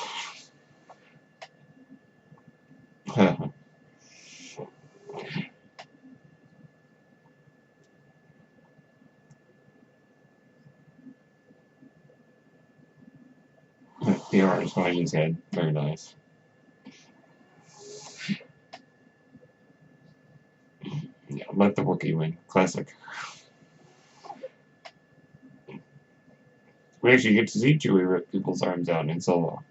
The art is behind his head. Very nice. Yeah, let the Wookiee win. Classic. We actually get to see Chewie rip people's arms out in Solo.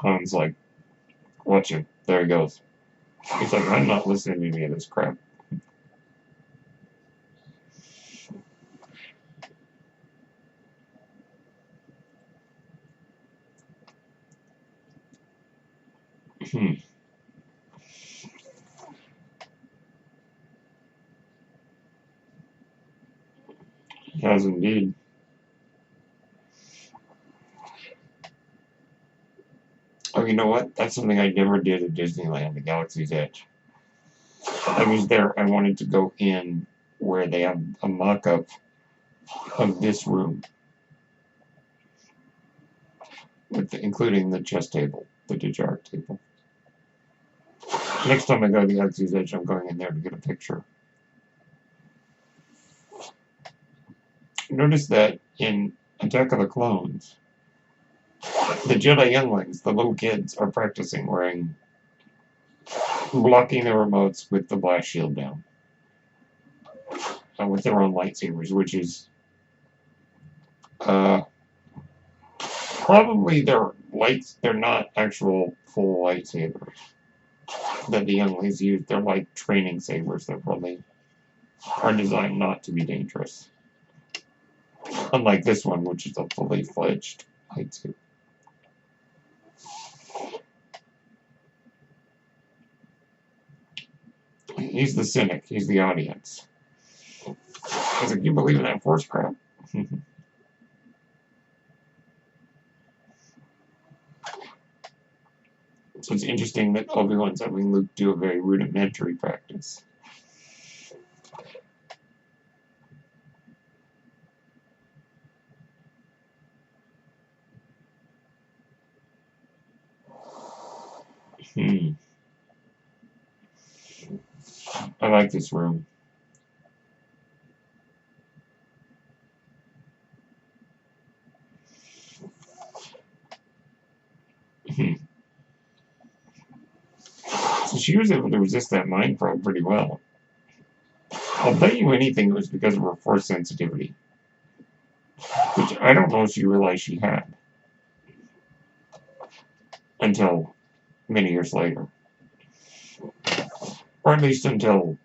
Han's like, watch him. There he goes. He's like, I'm not listening to any of this crap. He has indeed. Oh, you know what? That's something I never did at Disneyland, the Galaxy's Edge. I was there. I wanted to go in where they have a mock-up of this room, including the chess table, the Dejarik table. Next time I go to the Galaxy's Edge, I'm going in there to get a picture. Notice that in Attack of the Clones, the Jedi younglings, the little kids, are practicing blocking the remotes with the blast shield down. With their own lightsabers, which is probably they're not actual full lightsabers that the younglings use. They're like training sabers that probably are designed not to be dangerous. Unlike this one, which is a fully fledged lightsaber. He's the cynic. He's the audience. I was like, you believe in that force crap? So it's interesting that Obi-Wan's having Luke do a very rudimentary practice. I like this room. So she was able to resist that mind probe pretty well. I'll bet you anything it was because of her force sensitivity. Which I don't know if she realized she had. Until many years later. Or at least until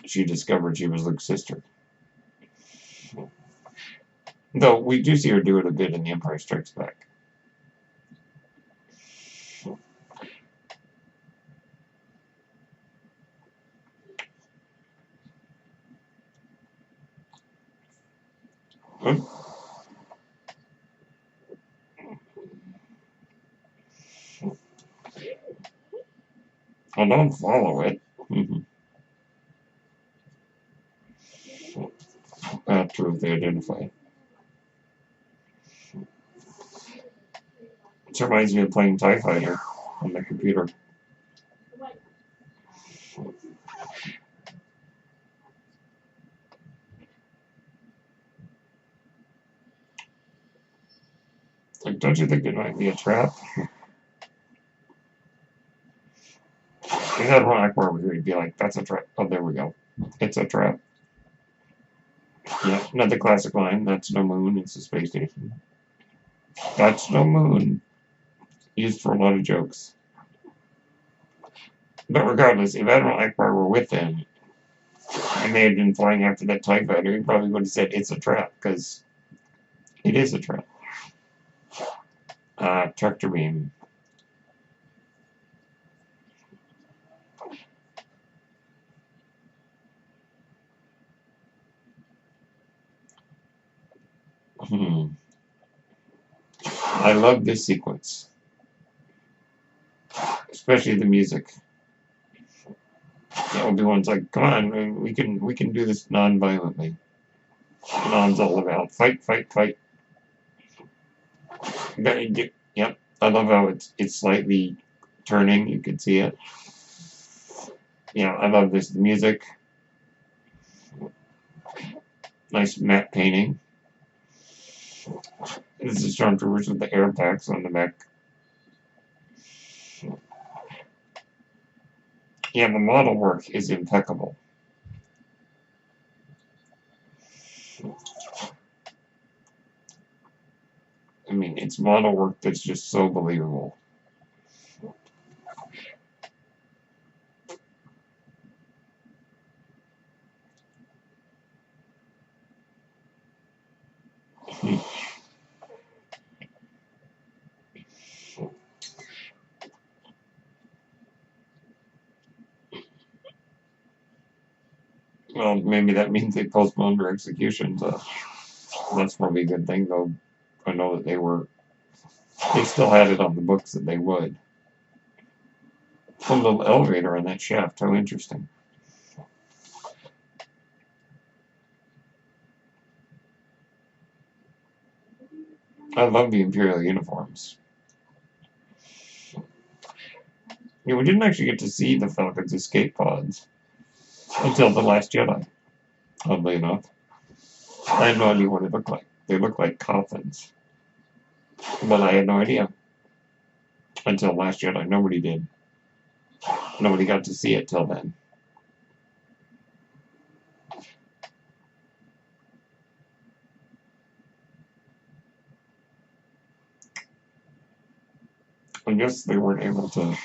she discovered she was Luke's sister. Though we do see her do it a bit in The Empire Strikes Back. Well, don't follow it. True, they identify. It reminds me of playing TIE Fighter on the computer. Like, don't you think it might be a trap? If that one Akbar over here, you'd be like, that's a trap. Oh, there we go. It's a trap. Yeah, not the classic line. That's no moon. It's a space station. That's no moon. Used for a lot of jokes. But regardless, if Admiral Akbar were with them, and they had been flying after that TIE fighter, he probably would have said it's a trap, because it is a trap. Tractor beam. I love this sequence, especially the music. Obi-Wan's like, "Come on, we can do this non-violently." And Han's all about fight, fight, fight. Yep, I love how it's slightly turning. You can see it. Yeah, I love this. The music, nice matte painting. This is Stormtroopers with the air packs on the back. Yeah, the model work is impeccable. I mean, it's model work that's just so believable. Well, maybe that means they postponed their executions. That's probably a good thing, though. I know that they still had it on the books that they would. Some little elevator on that shaft, how interesting. I love the Imperial uniforms. Yeah, we didn't actually get to see the Falcon's escape pods until The Last Jedi, oddly enough. I had no idea what it looked like. They looked like coffins. But I had no idea until Last Jedi. Nobody did. Nobody got to see it till then. I guess they weren't able to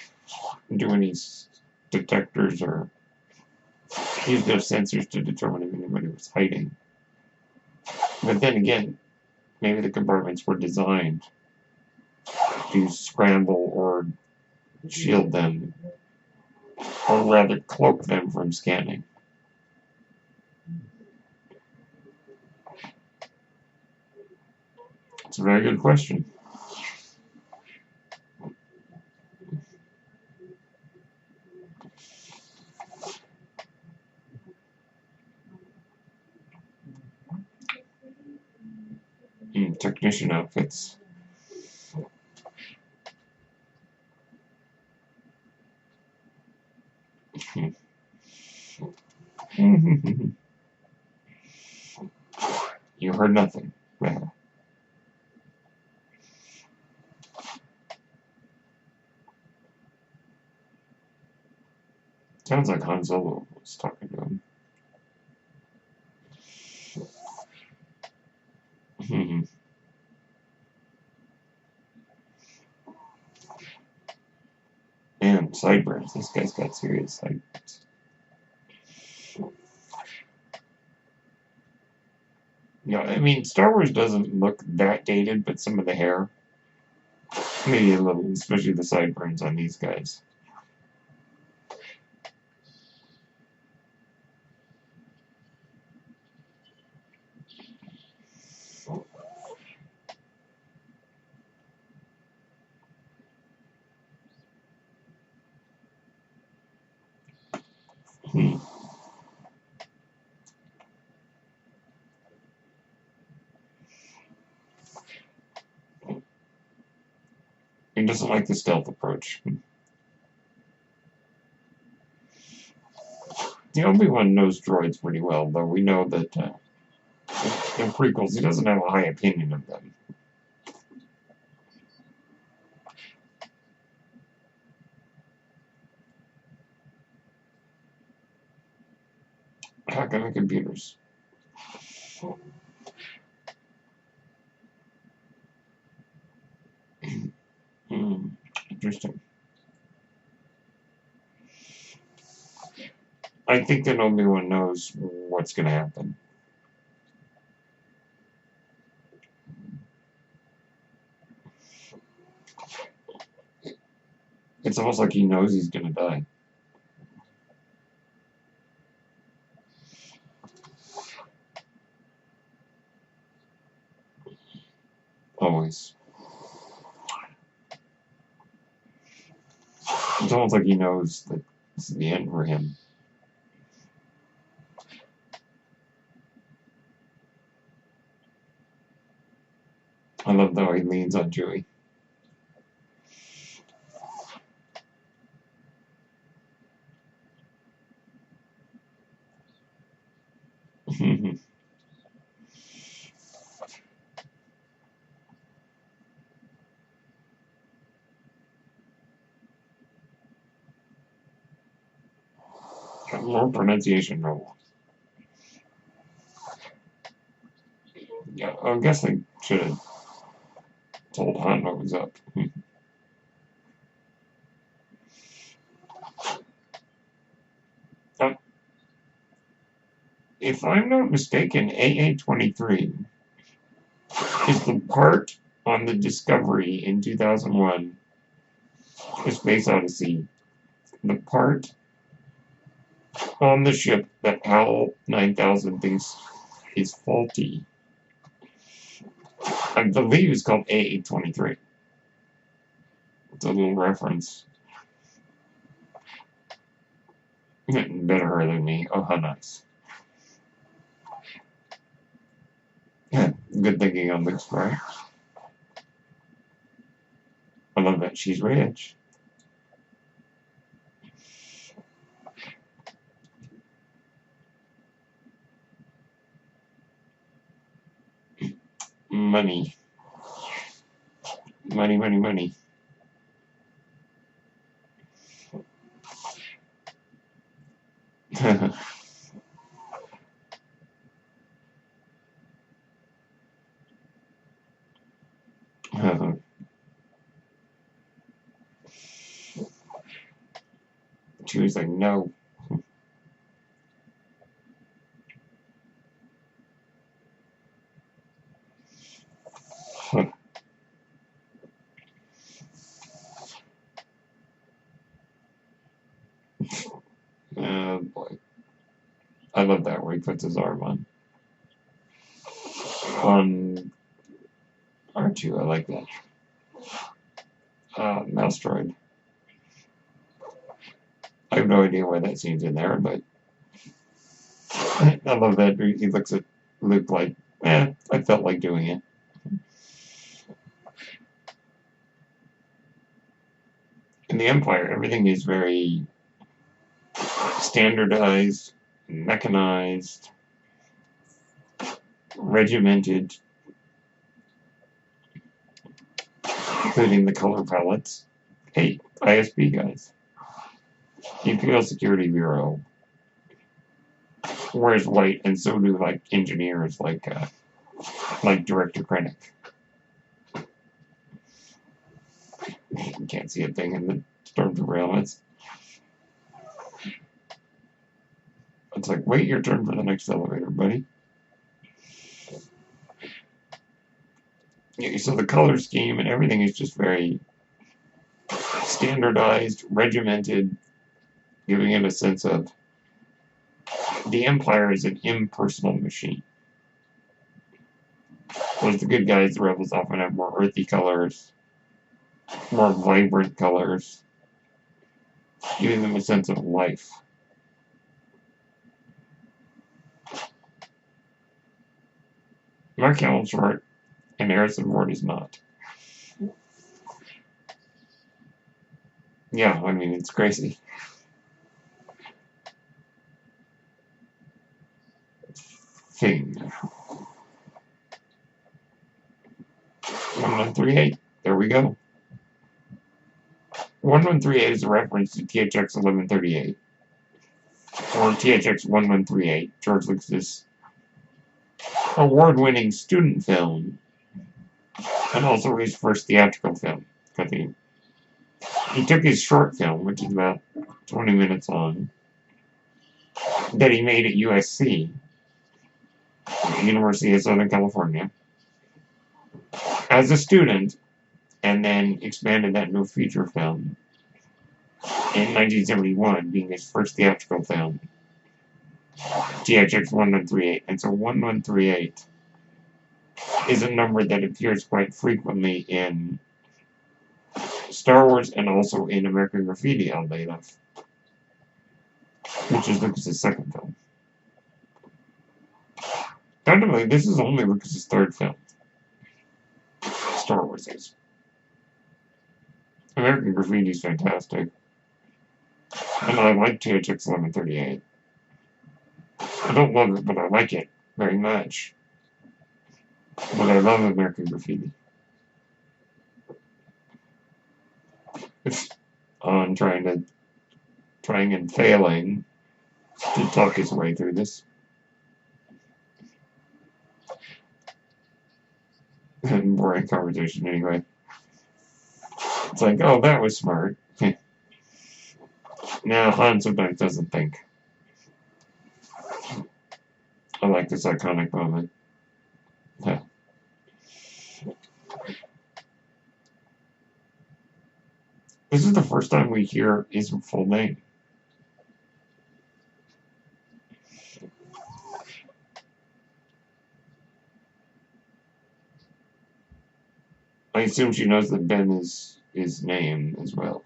do any detectors or use their sensors to determine if anybody was hiding. But then again, maybe the compartments were designed to scramble or shield them, or rather cloak them from scanning. It's a very good question. Technician outfits. You heard nothing. Well, sounds like Han Solo was talking to him. Man, sideburns. This guy's got serious sideburns. Yeah, I mean, Star Wars doesn't look that dated, but some of the hair, maybe a little, especially the sideburns on these guys. He doesn't like the stealth approach. The Obi-Wan knows droids pretty well, though we know that in prequels he doesn't have a high opinion of them. Hack on the computers. Interesting. I think that Obi-Wan knows what's going to happen. It's almost like he knows he's going to die. Always. It's almost like he knows that this is the end for him. I love how he leans on Chewie. More pronunciation trouble. Yeah, I guess I should have told Han what was up. If I'm not mistaken, AA-23 is the part on the Discovery in 2001, A Space Odyssey, the part on the ship that HAL 9000 thinks is faulty. I believe it's called AA-23. It's a little reference. Better her than me. Oh, how nice. Yeah, good thinking on this, right? I love that she's rich. Money. Money, money, money. She was like, no. Oh boy. I love that where he puts his arm on R2. I like that. Mouse droid. I have no idea why that scene's in there, but I love that he looks at Luke like, I felt like doing it. In the Empire, everything is very standardized, mechanized, regimented, including the color palettes. Hey, ISB guys. Imperial Security Bureau wears white, and so do like engineers, like Director Krennic. You can't see a thing in the Stormtrooper helmets. It's like, wait your turn for the next elevator, buddy. Yeah, so the color scheme and everything is just very standardized, regimented, giving it a sense of the Empire is an impersonal machine. Whereas the good guys, the rebels, often have more earthy colors, more vibrant colors, giving them a sense of life. Mark Hamill's short, and Harrison Ford is not. Yeah, I mean, it's crazy. Thing. 1138. There we go. 1138 is a reference to THX 1138. Or THX 1138. George Lucas's award-winning student film. And also his first theatrical film. He took his short film, which is about 20 minutes long, that he made at USC, University of Southern California, as a student, and then expanded that into a feature film in 1971, being his first theatrical film, THX 1138. And so 1138 is a number that appears quite frequently in Star Wars and also in American Graffiti, oddly enough, which is Lucas's second film. Technically, this is only Lucas's third film. Star Wars is. American Graffiti is fantastic. And I like THX 1138. I don't love it, but I like it very much. But I love American Graffiti. It's on trying and failing to talk his way through this. Boring conversation anyway. It's like, oh, that was smart. Now, Han sometimes doesn't think. I like this iconic moment. Yeah. This is the first time we hear his full name. I assume she knows that Ben is his name as well.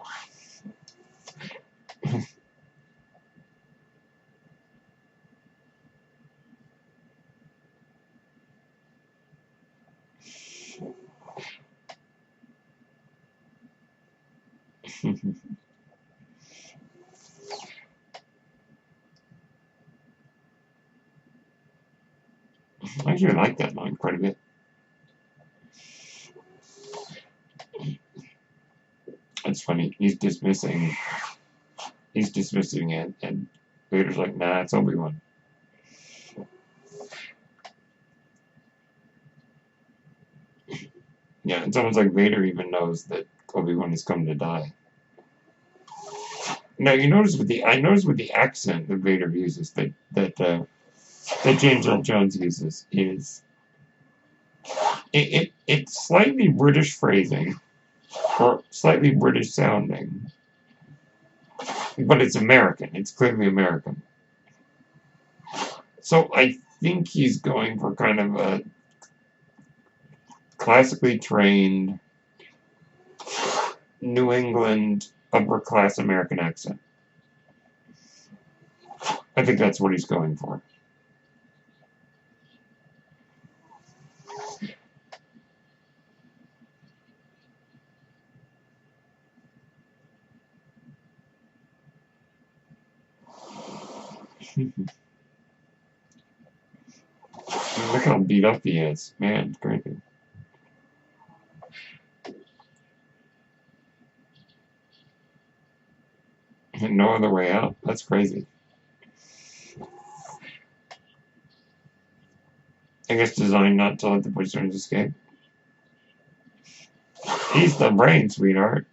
I actually like that line quite a bit. It's funny. He's dismissing it, and Vader's like, nah, it's Obi-Wan. Yeah, it's almost like Vader even knows that Obi-Wan has come to die. Now you notice with the accent that Vader uses, that James Earl Jones uses, is it's slightly British phrasing, or slightly British sounding, but it's American. It's clearly American. So I think he's going for kind of a classically trained New England upper class American accent. I think that's what he's going for. Look how beat up he is. Man, it's crazy. No other way out. That's crazy. I guess designed not to let the prisoners escape. He's the brain, sweetheart.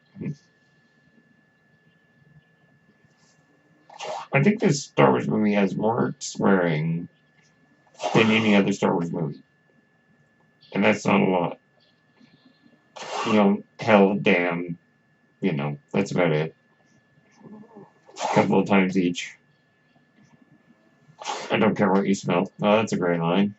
I think this Star Wars movie has more swearing than any other Star Wars movie. And that's not a lot. You know, hell, damn, you know, that's about it. A couple of times each. I don't care what you smell. Oh, that's a great line.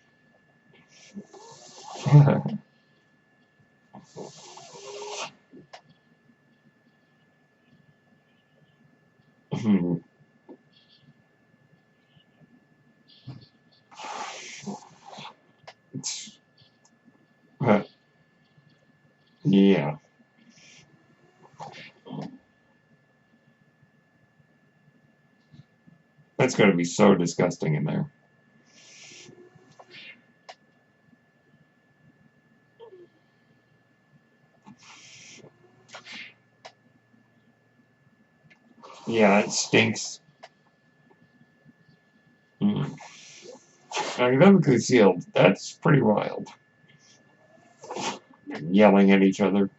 Yeah. That's going to be so disgusting in there. Yeah, it stinks. Academically sealed. That's pretty wild. Yelling at each other.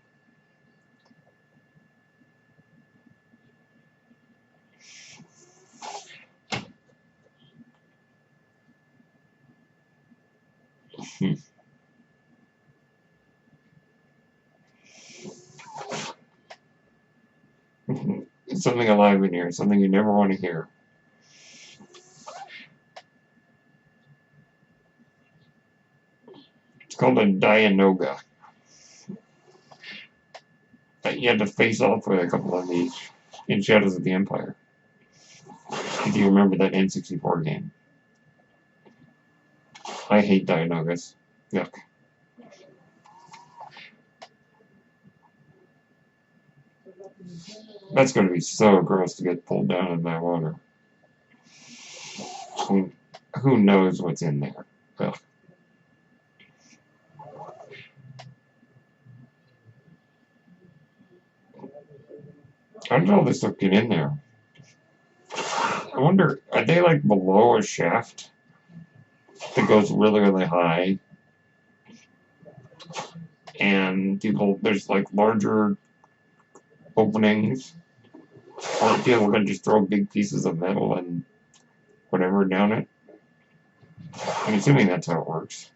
It's something alive in here, something you never want to hear. It's called a Dianoga. You had to face off with a couple of these in Shadows of the Empire. If you remember that N64 game. I hate Dianogas. Yuck. That's going to be so gross to get pulled down in that water. I mean, who knows what's in there? Ugh. How did all this stuff get in there? I wonder, are they like below a shaft that goes really, really high? And there's like larger openings. Or people can just throw big pieces of metal and whatever down it. I'm assuming that's how it works.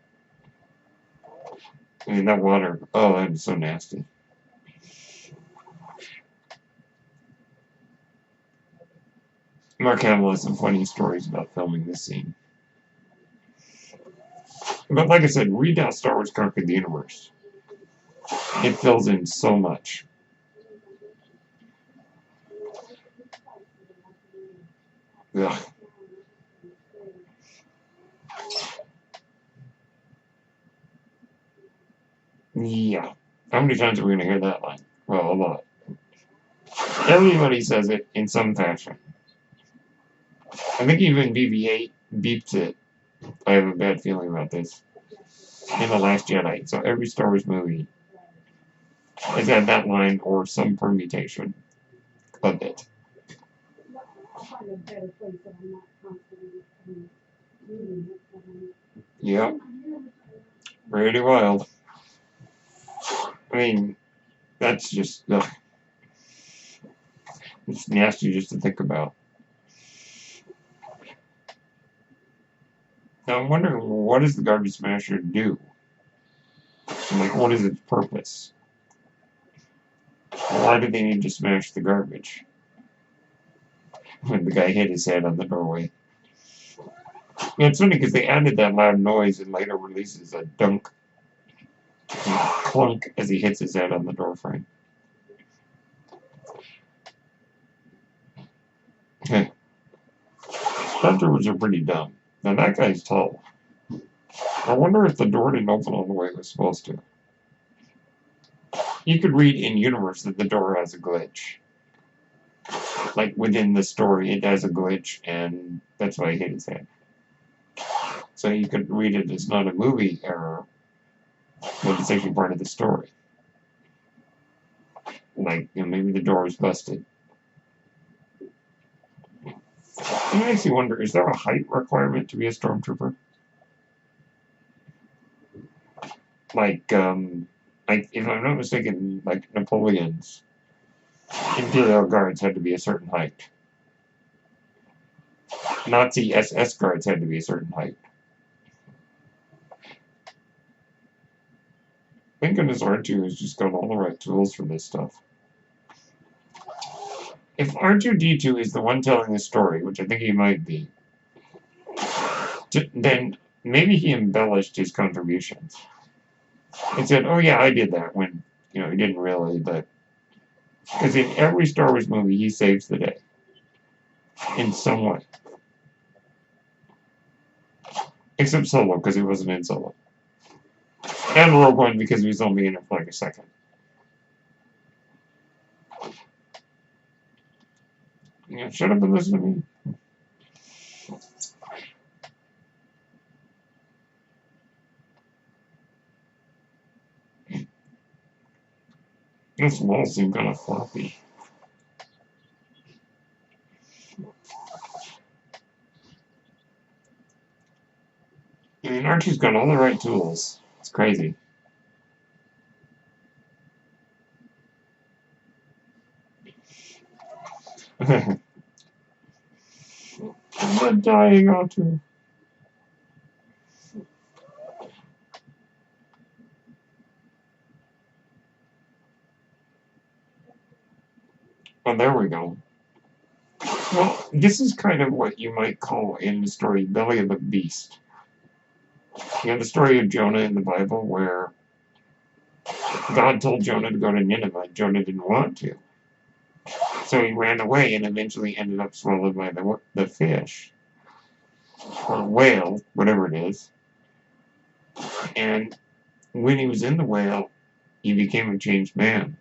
I mean, that water, oh, that is so nasty. Mark Hamill has some funny stories about filming this scene. But like I said, read out Star Wars Conquer the Universe. It fills in so much. Ugh. Yeah. How many times are we going to hear that line? Well, a lot. Everybody says it in some fashion. I think even BB-8 beeps it. I have a bad feeling about this. In The Last Jedi. So every Star Wars movie has had that line or some permutation of it. Yep. Pretty wild. I mean, that's just... Ugh. It's nasty just to think about. Now I'm wondering, what does the Garbage Smasher do? Like, what is its purpose? Why do they need to smash the garbage? When the guy hit his head on the doorway. Yeah, it's funny because they added that loud noise and later releases a dunk and clunk as he hits his head on the door frame. Stormtroopers are pretty dumb. Now that guy's tall. I wonder if the door didn't open all the way it was supposed to. You could read in universe that the door has a glitch. Like within the story, it has a glitch, and that's why he hit his head. So you could read it as not a movie error, but it's actually part of the story. Like, maybe the door was busted. It makes you wonder, is there a height requirement to be a stormtrooper? Like, if I'm not mistaken, like Napoleon's Imperial Guards had to be a certain height. Nazi SS guards had to be a certain height. Thank goodness R2 has just got all the right tools for this stuff. If R2-D2 is the one telling the story, which I think he might be, then maybe he embellished his contributions. And said, oh yeah, I did that, when, he didn't really, but... Because in every Star Wars movie, he saves the day. In some way. Except Solo, because he wasn't in Solo. And Rogue One, because he was only in it for like a second. Shut up and listen to me. This wall seemed kind of floppy. I mean, Archie's got all the right tools. It's crazy. I'm not dying, Archie. Oh, there we go. Well, this is kind of what you might call in the story Belly of the Beast. You know the story of Jonah in the Bible where God told Jonah to go to Nineveh. Jonah didn't want to. So he ran away and eventually ended up swallowed by the fish. Or whale, whatever it is. And when he was in the whale, he became a changed man.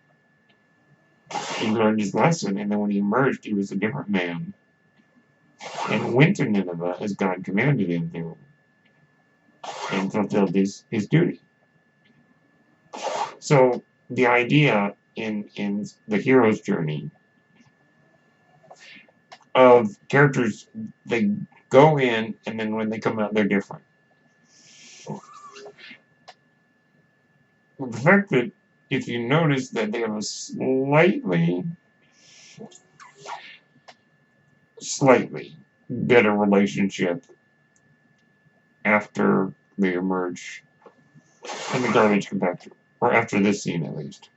He learned his lesson, and then when he emerged, he was a different man. And went to Nineveh as God commanded him to, and fulfilled his duty. So the idea in the hero's journey of characters, they go in, and then when they come out, they're different. The fact that if you notice that they have a slightly better relationship after they emerge in the garbage compactor, or after this scene at least.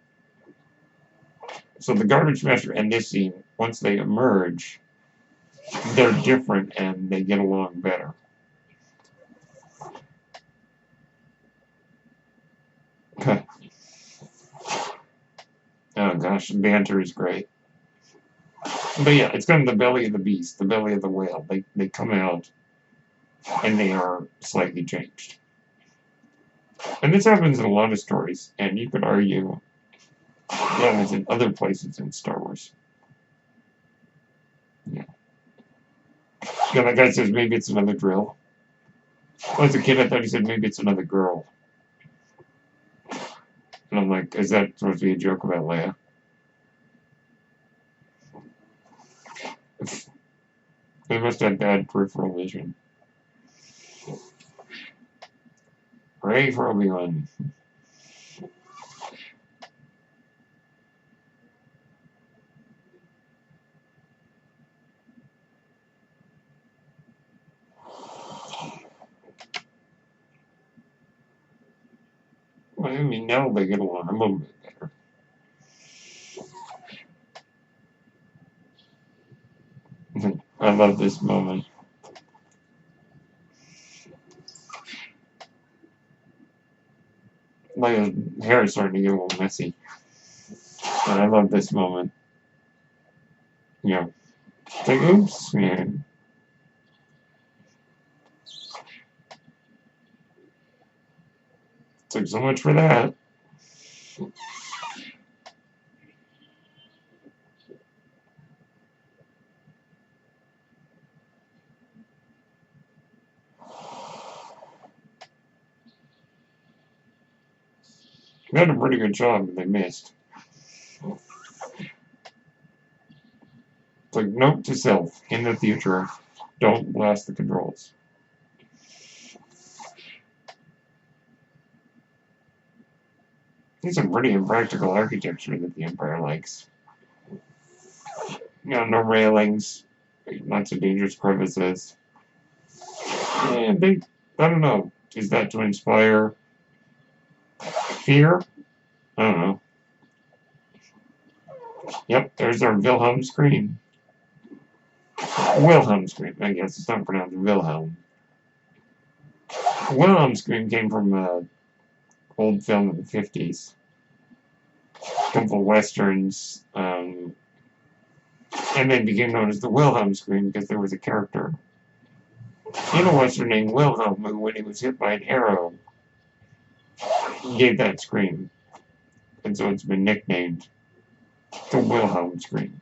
So the garbage smasher and this scene, once they emerge, they're different and they get along better. Oh gosh, the banter is great. But yeah, it's kind of the belly of the beast, the belly of the whale. They come out and they are slightly changed. And this happens in a lot of stories, and you could argue it happens in other places in Star Wars. Yeah. Yeah, that guy says maybe it's another drill. As a kid, I thought he said maybe it's another girl. And I'm like, is that supposed to be a joke about Leia? They must have bad peripheral vision. Hooray for Obi-Wan. Well, I mean, now they get along a little bit better. I love this moment. Leia's hair is starting to get a little messy. And I love this moment. You know, it's like, oops, man. It's like, so much for that. They had a pretty good job, but they missed. It's like, note to self, in the future, don't blast the controls. It's some pretty impractical architecture that the Empire likes. You know, no railings, lots of dangerous crevices. And I don't know, is that to inspire fear? I don't know. Yep, there's our Wilhelm Scream. Wilhelm Scream, I guess it's not pronounced Wilhelm. Wilhelm Scream came from an old film in the 50s. A couple of westerns, and then became known as the Wilhelm Scream because there was a character in a western named Wilhelm who, when he was hit by an arrow, gave that scream. And so it's been nicknamed the Wilhelm Scream.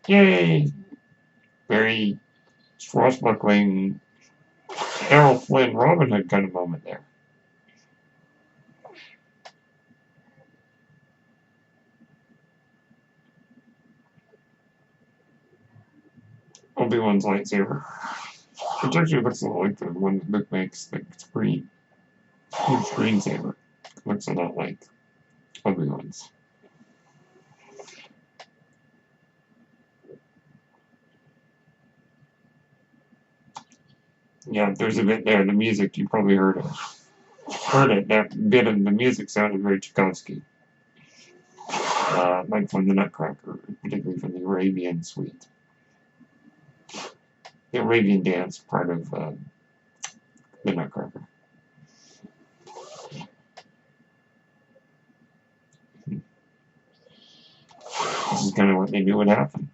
Yay! Very swashbuckling Errol Flynn Robin Hood kind of moment there. Obi-Wan's lightsaber. Which actually looks a lot like the one that Luke makes, the screensaver. Looks a lot like Obi-Wan's. Yeah, there's a bit there. The music, you probably heard it. That bit of the music sounded very Tchaikovsky. like from the Nutcracker, particularly from the Arabian suite. The Arabian dance part of the Nutcracker. This is kind of what they knew would happen.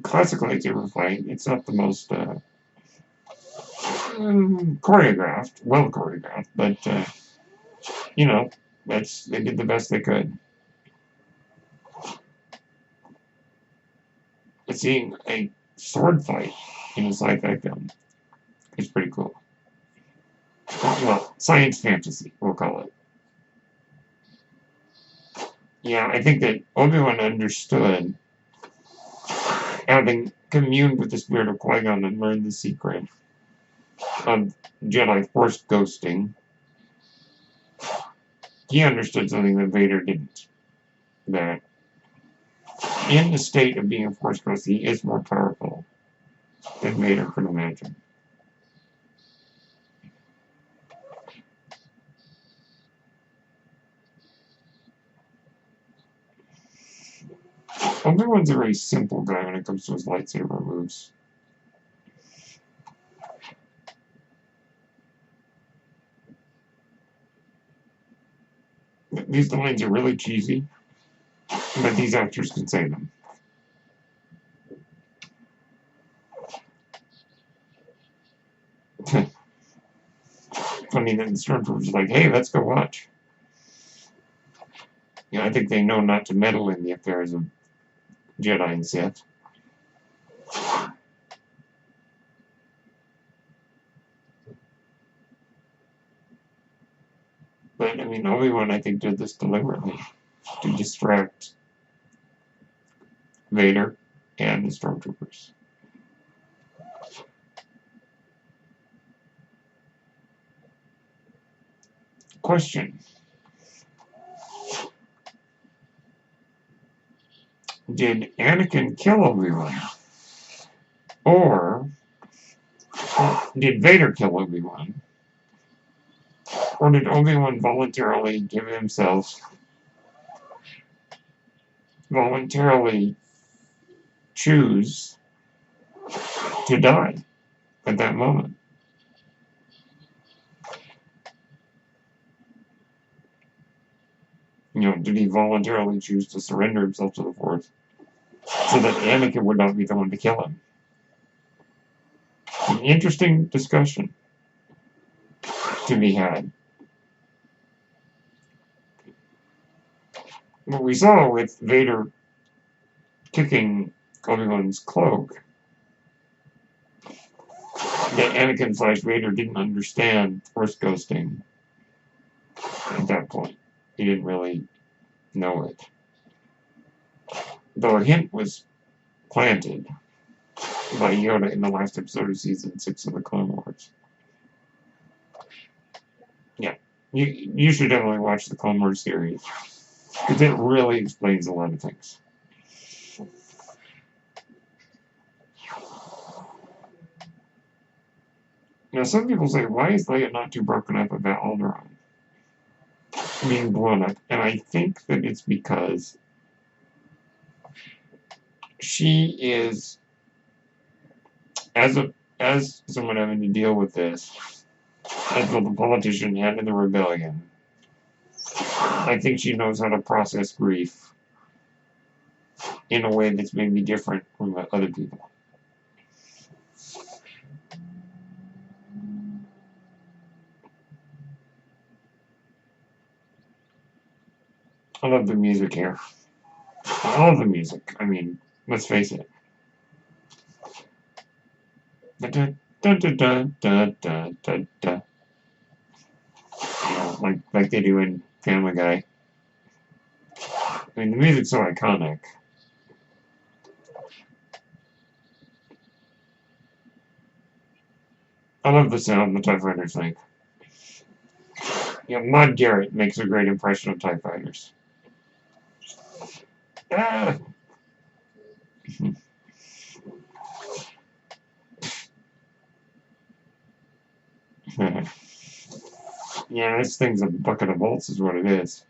Classic lightsaber fight, it's not the most choreographed, well choreographed, but you know, they did the best they could. But seeing a sword fight in a sci-fi film is pretty cool. Well, science fantasy, we'll call it. Yeah, I think that Obi-Wan understood, having communed with the spirit of Qui-Gon and learned the secret of Jedi Force ghosting, he understood something that Vader didn't. That in the state of being a Force ghost, he is more powerful than Vader could imagine. Obi-Wan's a very simple guy when it comes to his lightsaber moves. These lines are really cheesy, but these actors can say them. Funny that the Stormtroopers are like, hey, let's go watch. Yeah, I think they know not to meddle in the affairs of Jedi and Sith. But, I mean, Obi-Wan, I think, did this deliberately to distract Vader and the Stormtroopers. Question. Did Anakin kill Obi-Wan? Or did Vader kill Obi-Wan? Or did Obi-Wan voluntarily choose to die at that moment? Did he voluntarily choose to surrender himself to the Force so that Anakin would not be the one to kill him? An interesting discussion to be had. What we saw with Vader kicking Obi-Wan's cloak, that Anakin / Vader didn't understand Force ghosting at that point. He didn't really know it. Though a hint was planted by Yoda in the last episode of Season 6 of the Clone Wars. Yeah, you should definitely watch the Clone Wars series, because it really explains a lot of things. Now, some people say, why is Leia not too broken up about Alderaan being blown up? And I think that it's because she is, as someone having to deal with this, as both the politician and in the rebellion, I think she knows how to process grief in a way that's maybe different from other people. I love the music here. I love the music. I mean, let's face it. Da, da, da, da, da, da, da, da. Like they do in Family Guy. I mean, the music's so iconic. I love the sound the TIE Fighters make. Maud Garrett makes a great impression of TIE fighters. Ah! Yeah, this thing's a bucket of bolts is what it is.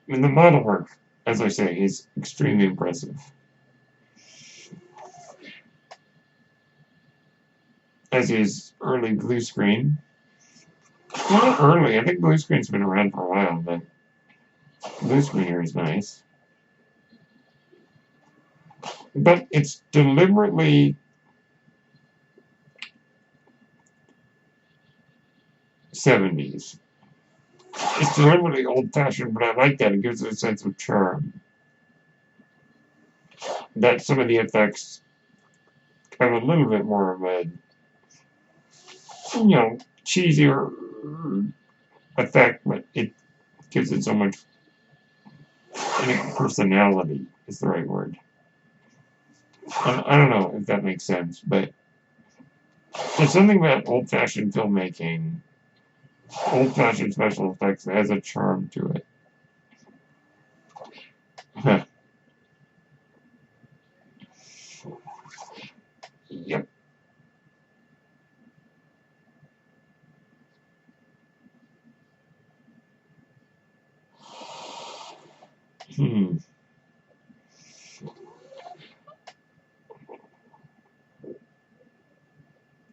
And the model work, as I say, is extremely impressive. As is early blue screen. Well, not early. I think blue screen's been around for a while, but blue screen here is nice. But it's deliberately 70s. It's deliberately old-fashioned, but I like that. It gives it a sense of charm. That some of the effects have a little bit more of a, cheesier effect, but it gives it so much personality is the right word. I don't know if that makes sense, but there's something about old-fashioned filmmaking, old-fashioned special effects that has a charm to it. Yep.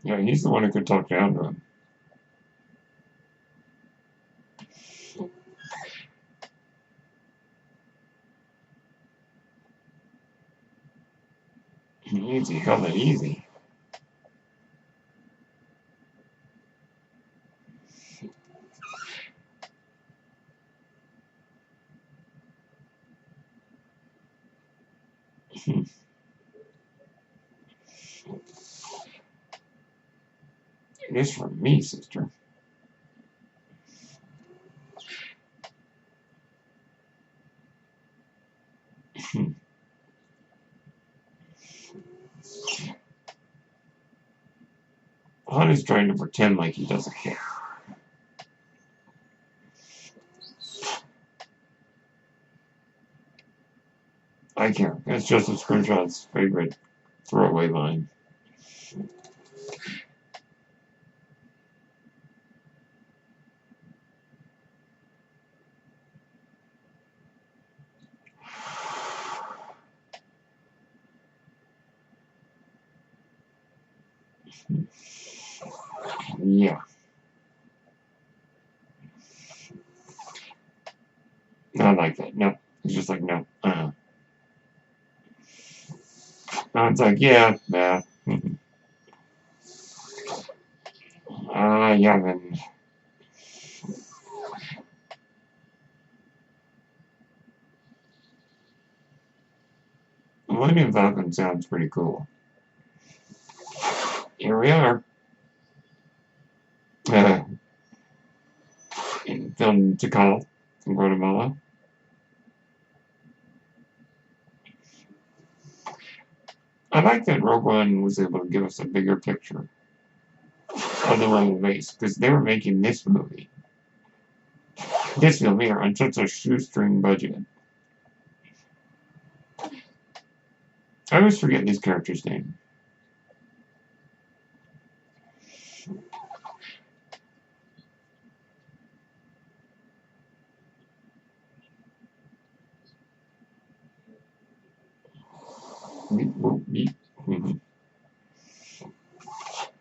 Yeah, he's the one who could talk down to him. Easy, held it easy. It is from me, sister. Han is trying to pretend like he doesn't care. I care. That's Joseph Scrimshaw's favorite throwaway line. Yeah. Not like that. No. He's just like, no. It's like, yeah. Yeah, then. Millennium Falcon sounds pretty cool. Here we are. In film Tikal from Guatemala. I like that Rogue One was able to give us a bigger picture of the rebel base, because they were making this movie here on such a shoestring budget. I always forget these characters' name.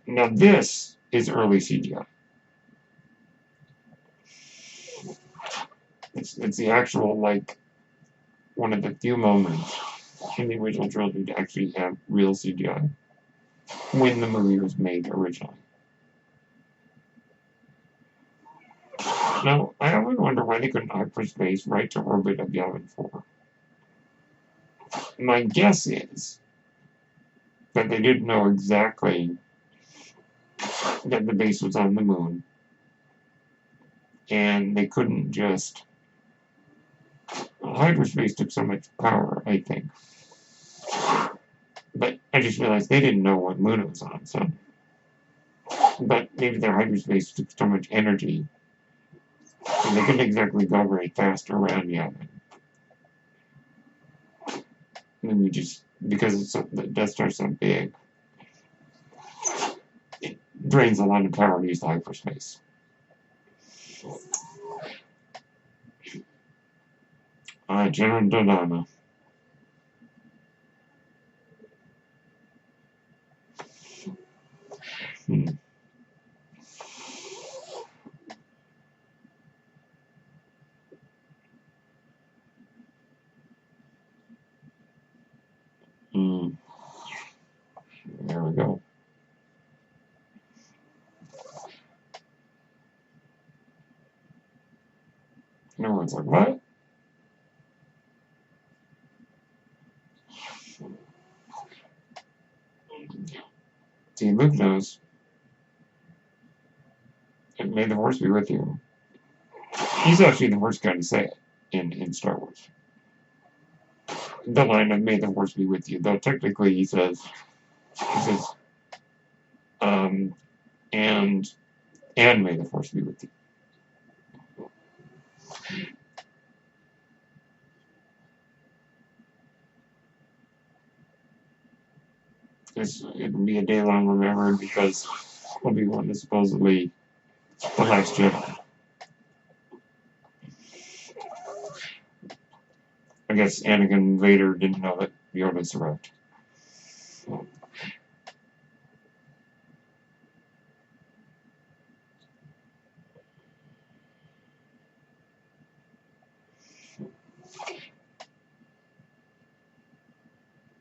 Now this is early CGI. It's the actual, like, one of the few moments in the original trilogy to actually have real CGI when the movie was made originally. Now, I always wonder why they couldn't hyperspace right to orbit of Yavin 4. My guess is that they didn't know exactly that the base was on the moon, and they couldn't just... hyperspace took so much power, I think. But I just realized they didn't know what moon it was on, so... But maybe their hyperspace took so much energy, and they couldn't exactly go very fast around Yavin. And then because the Death Star's so big, it drains a lot of power to use the hyperspace. General Dodonna. Hmm. Hmm. There we go. No one's like, what? See, Luke knows. And may the Force be with you. He's actually the first guy to say it in Star Wars. The line of "May the Force be with you," though technically he says, and may the Force be with you. It'll be a day long remembered because Obi-Wan is supposedly the last Jedi. I guess Anakin and Vader didn't know that Yoda survived.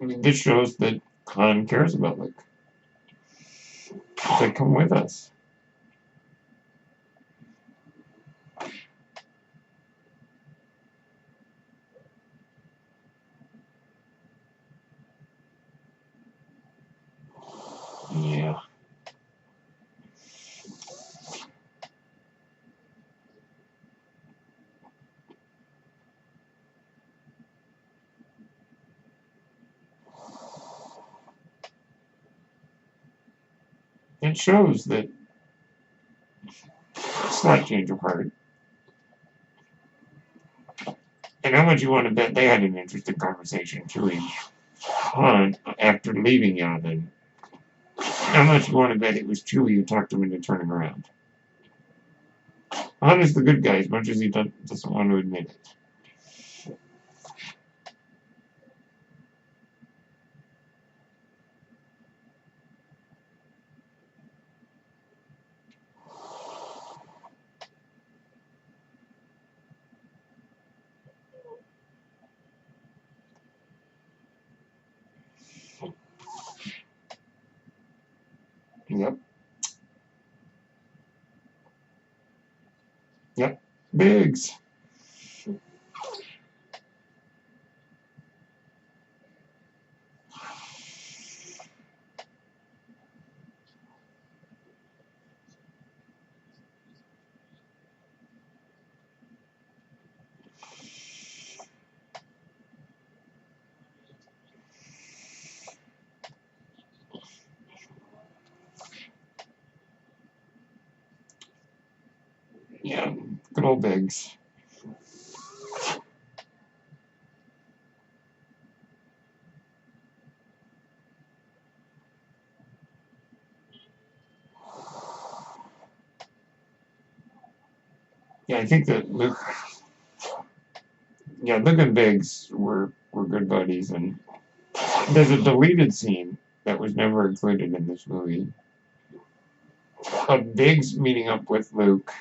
I mean, this shows that Han cares about Luke. They come with us. Yeah. It shows that slight change of heart. And how much you want to bet they had an interesting conversation, Chewie and Han, after leaving Yavin? How much you want to bet it was Chewie who talked him into turning around? Han is the good guy as much as he doesn't want to admit it. Yep. Yep. Biggs. Yeah, good old Biggs. Yeah, I think that Luke and Biggs were good buddies, and there's a deleted scene that was never included in this movie of Biggs meeting up with Luke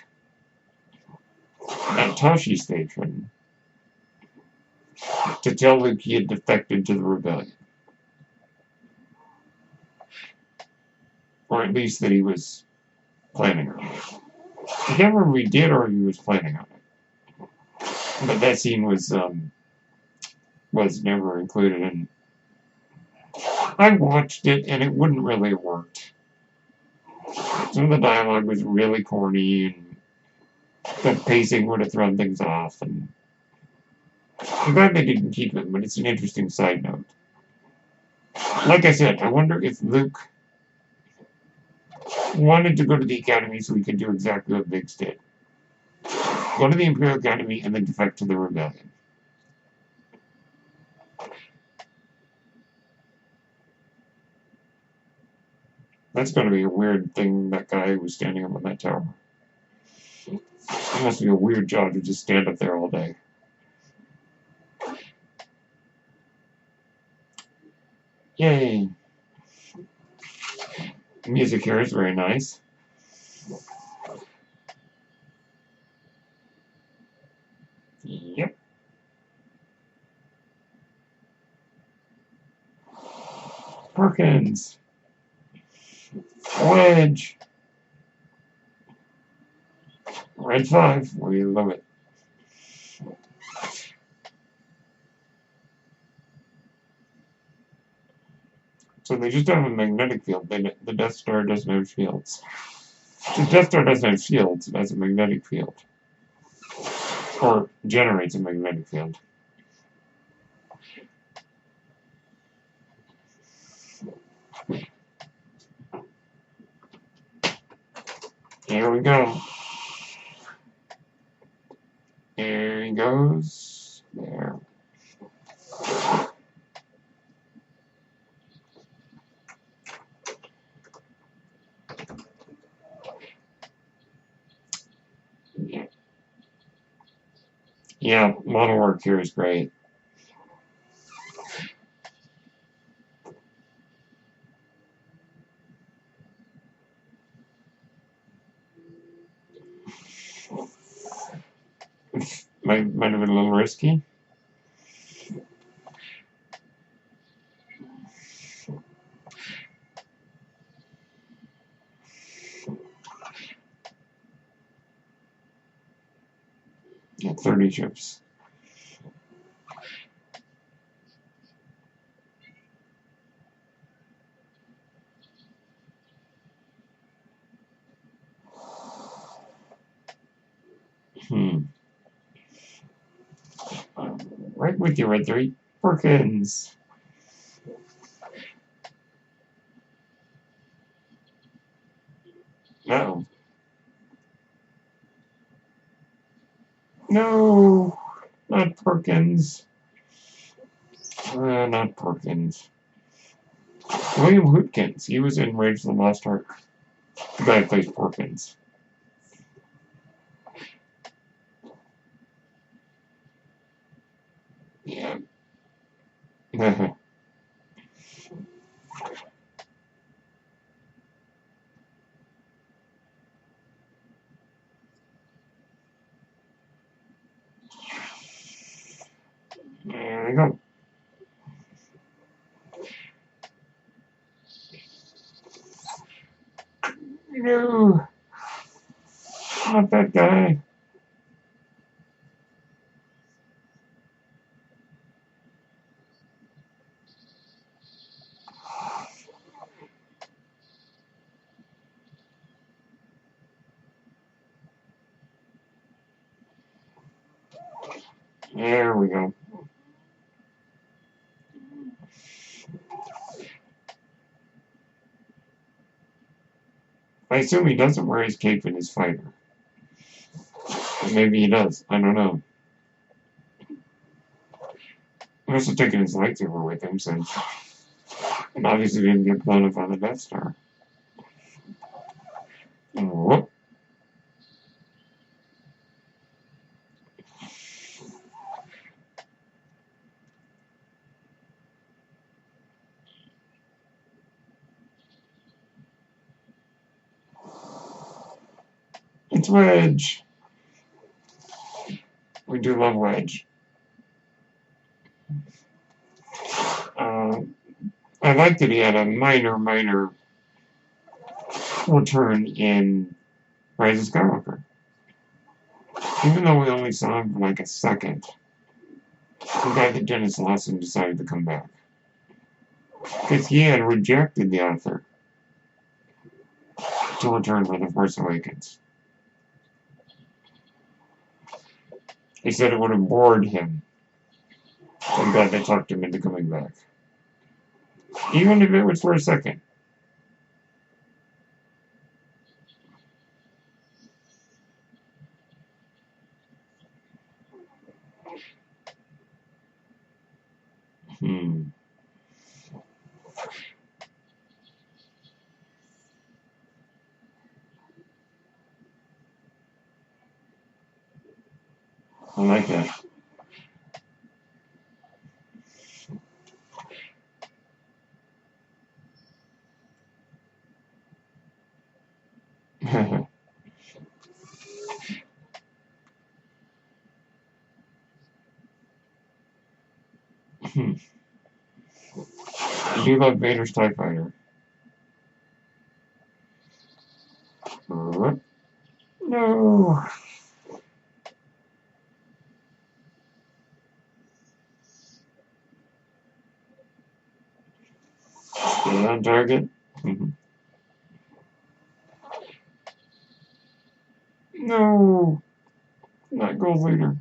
at Toshi Station to tell Luke he had defected to the rebellion. Or at least that he was planning on it. I can't remember if he did or if he was planning on it. But that scene was never included, and I watched it and it wouldn't really have worked. Some of the dialogue was really corny, and the pacing would have thrown things off, and I'm glad they didn't keep it, but it's an interesting side note. Like I said, I wonder if Luke wanted to go to the Academy so he could do exactly what Biggs did. Go to the Imperial Academy and then defect to the Rebellion. That's going to be a weird thing, that guy who was standing up on that tower. It must be a weird job to just stand up there all day. Yay! Music here is very nice. Yep. Perkins. Wedge. Red 5. We love it. So they just have a magnetic field. The Death Star doesn't have shields. The Death Star doesn't have shields. It has a magnetic field. Or generates a magnetic field. Here we go. There he goes. There. Yeah, model work here is great. Might have been a little risky. Yeah, 30 ships. Right with you, Red 3. Perkins. No. No. Not Perkins. Not Perkins. William Hootkins. He was in Rage of the Lost Ark. The guy who plays Perkins. Yeah. There we go. No. Not that guy. There we go. I assume he doesn't wear his cape in his fighter. Maybe he does. I don't know. He must have taken his lightsaber with him since it obviously didn't get blown up on the Death Star. Whoop. It's Wedge. We do love Wedge. I like that he had a minor return in Rise of Skywalker. Even though we only saw him for like a second, the guy that Dennis Lawson decided to come back. Because he had rejected the author to return for The Force Awakens. He said it would have bored him. I'm glad they talked him into coming back. Even if it was for a second. Hmm. I like that. I do love Vader's TIE Fighter. No. Stay on target. No. Not Gold Leader.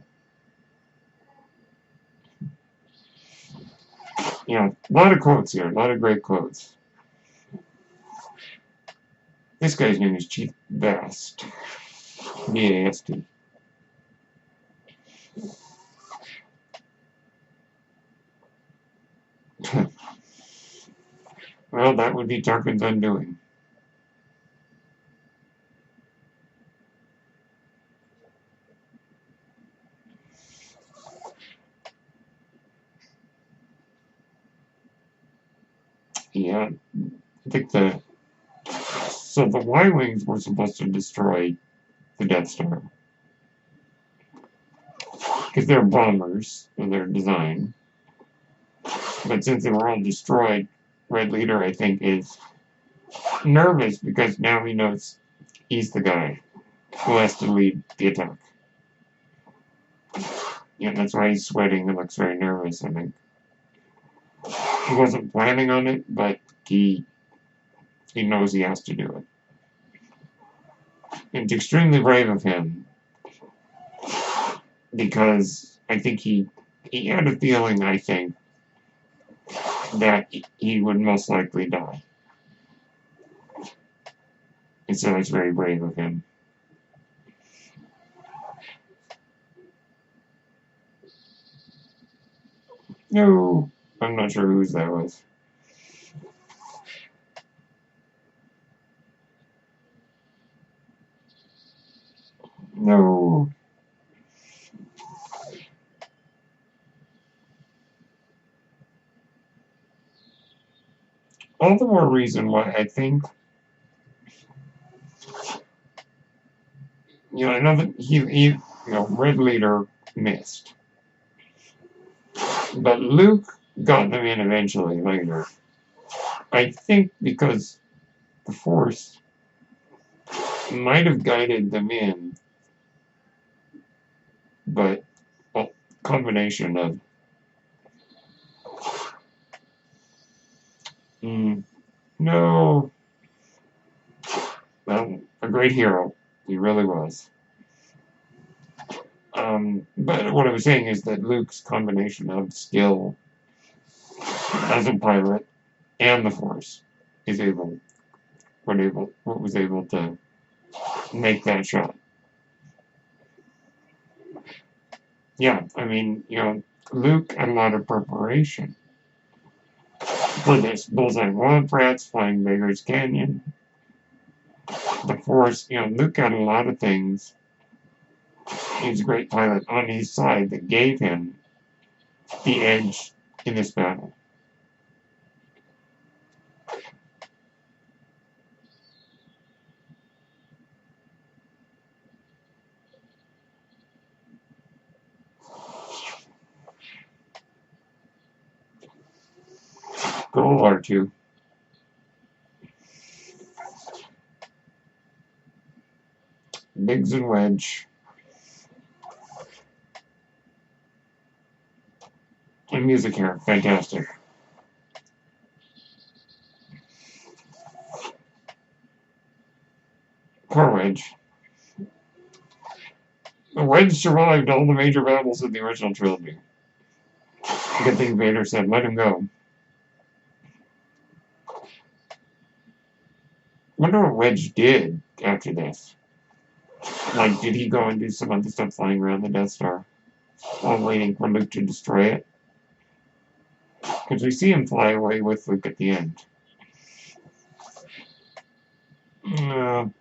Yeah, a lot of quotes here. A lot of great quotes. This guy's name is Chief Bast. B-A-S-T. Well, that would be Tarkin's undoing. Yeah, I think the Y-Wings were supposed to destroy the Death Star. Because they're bombers in their design. But since they were all destroyed, Red Leader, I think, is nervous because now he knows he's the guy who has to lead the attack. Yeah, that's why he's sweating and looks very nervous, I think. He wasn't planning on it, but he knows he has to do it. It's extremely brave of him because I think he had a feeling, I think, that he would most likely die. And so it's very brave of him. No, I'm not sure whose that was. No. All the more reason why I think, I know that he Red Leader missed. But Luke got them in eventually later. I think because the Force might have guided them in, but a combination of no, well, a great hero, he really was. But what I was saying is that Luke's combination of skill as a pilot and the Force was able to make that shot. Yeah, I mean, Luke had a lot of preparation for this. Bullseye Womp Rats, Flying Beggars Canyon, the Force. Luke had a lot of things. He's a great pilot on his side that gave him the edge in this battle. Good old R2. Biggs and Wedge. And music here, fantastic. Poor Wedge. The Wedge survived all the major battles of the original trilogy. Good thing Vader said, let him go. Wonder what Wedge did after this. Like, did he go and do some other stuff flying around the Death Star while waiting for Luke to destroy it? Because we see him fly away with Luke at the end.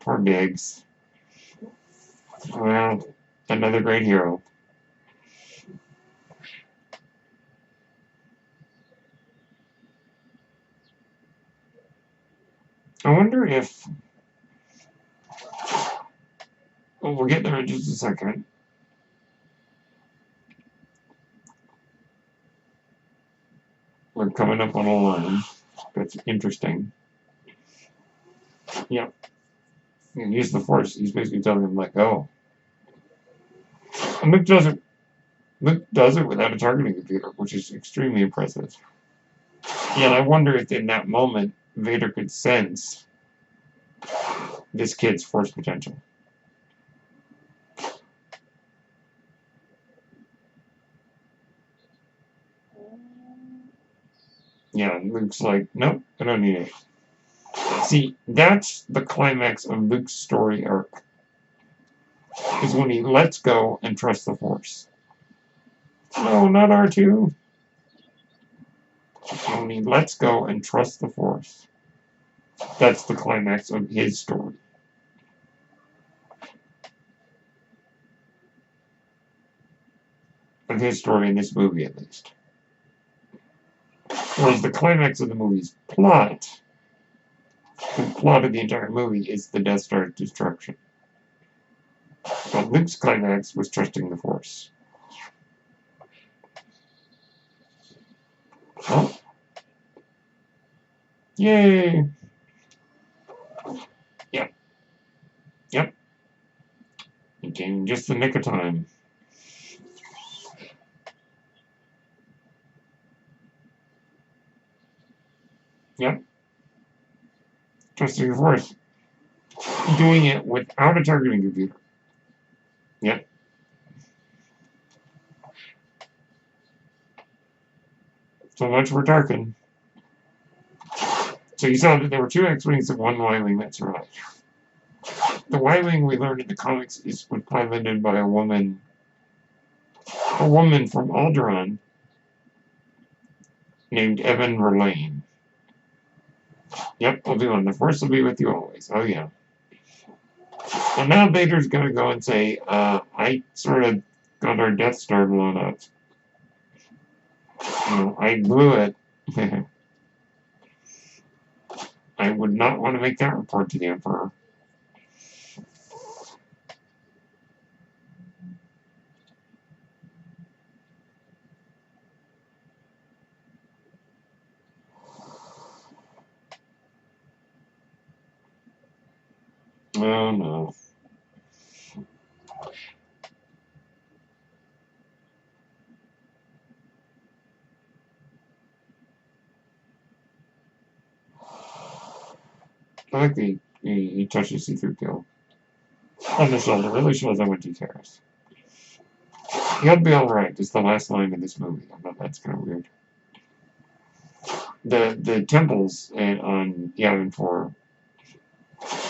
Poor Biggs. Well, another great hero. I wonder if... Oh, we'll get there in just a second. We're coming up on a line that's interesting. Yep. Use the Force. He's basically telling him, let go. And Luke does it without a targeting computer, which is extremely impressive. Yeah, and I wonder if in that moment, Vader could sense this kid's Force potential. Yeah, Luke's like, nope, I don't need it. See, that's the climax of Luke's story arc. Is when he lets go and trusts the Force. No, not R2. When he lets go and trusts the Force. That's the climax of his story. Of his story in this movie, at least. Whereas the climax of the movie's plot, the plot of the entire movie, is the Death Star's destruction. But Luke's climax was trusting the Force. Oh. Yay! Yep. Yep. It came in just the nick of time. Yep. Trusting the Force. Doing it without a targeting computer. Yep. So much for Tarkin. So you saw that there were 2 X-Wings and 1 Y-Wing that survived. The Y-Wing we learned in the comics was piloted by a woman from Alderaan named Evan Verlaine. Yep, Obi-Wan, the Force will be with you always. Oh yeah. And now Vader's gonna go and say, I sort of got our Death Star blown up. I blew it. I would not want to make that report to the Emperor. Oh no. I like he touches C-3PO on the shoulder. It really shows how much he cares. He'll be alright, is the last line of this movie. I know that's kind of weird. The temples on Yavin 4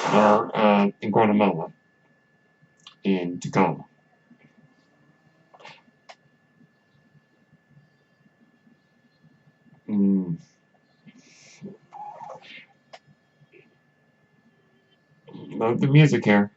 are in Guatemala, in Tacoma. Love the music here.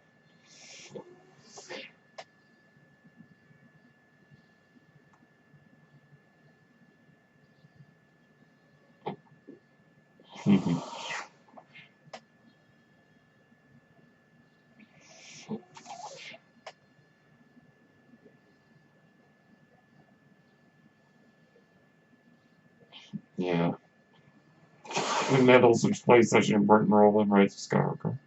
Yeah. The medals which play such an important role in Rise of Skywalker.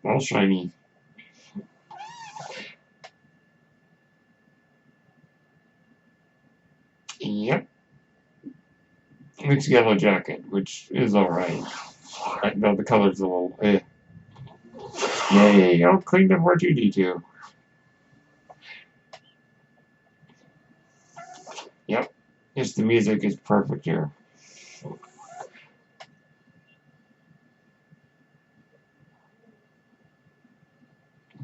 All shiny. Yep. Luke's yellow jacket, which is alright. Though the color's a little Yay, I'll clean up R2-D2. Yep. Just the music is perfect here.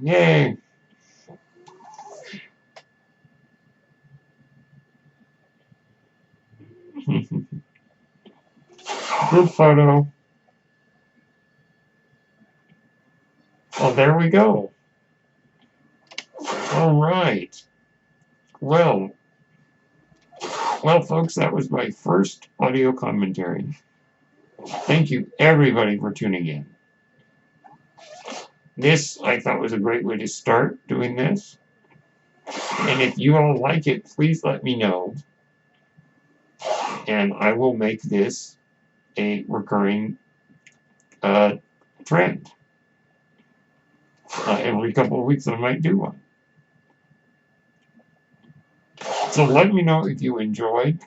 Yay! Group photo. Oh, there we go. All right. Well, folks, that was my first audio commentary. Thank you, everybody, for tuning in. This, I thought, was a great way to start doing this. And if you all like it, please let me know. And I will make this a recurring trend. Every couple of weeks I might do one. So let me know if you enjoyed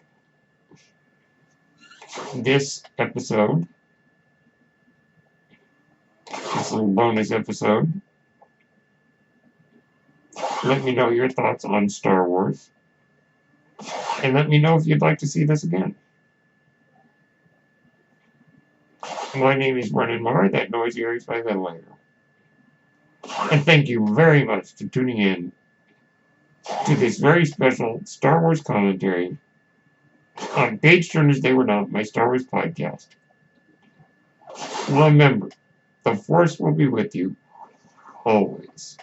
this episode, this little bonus episode. Let me know your thoughts on Star Wars. And let me know if you'd like to see this again. My name is Brennan Marr, that noise you heard by ventilator. And thank you very much for tuning in to this very special Star Wars commentary on Page Turners They Were Not, my Star Wars podcast. Remember, the Force will be with you always.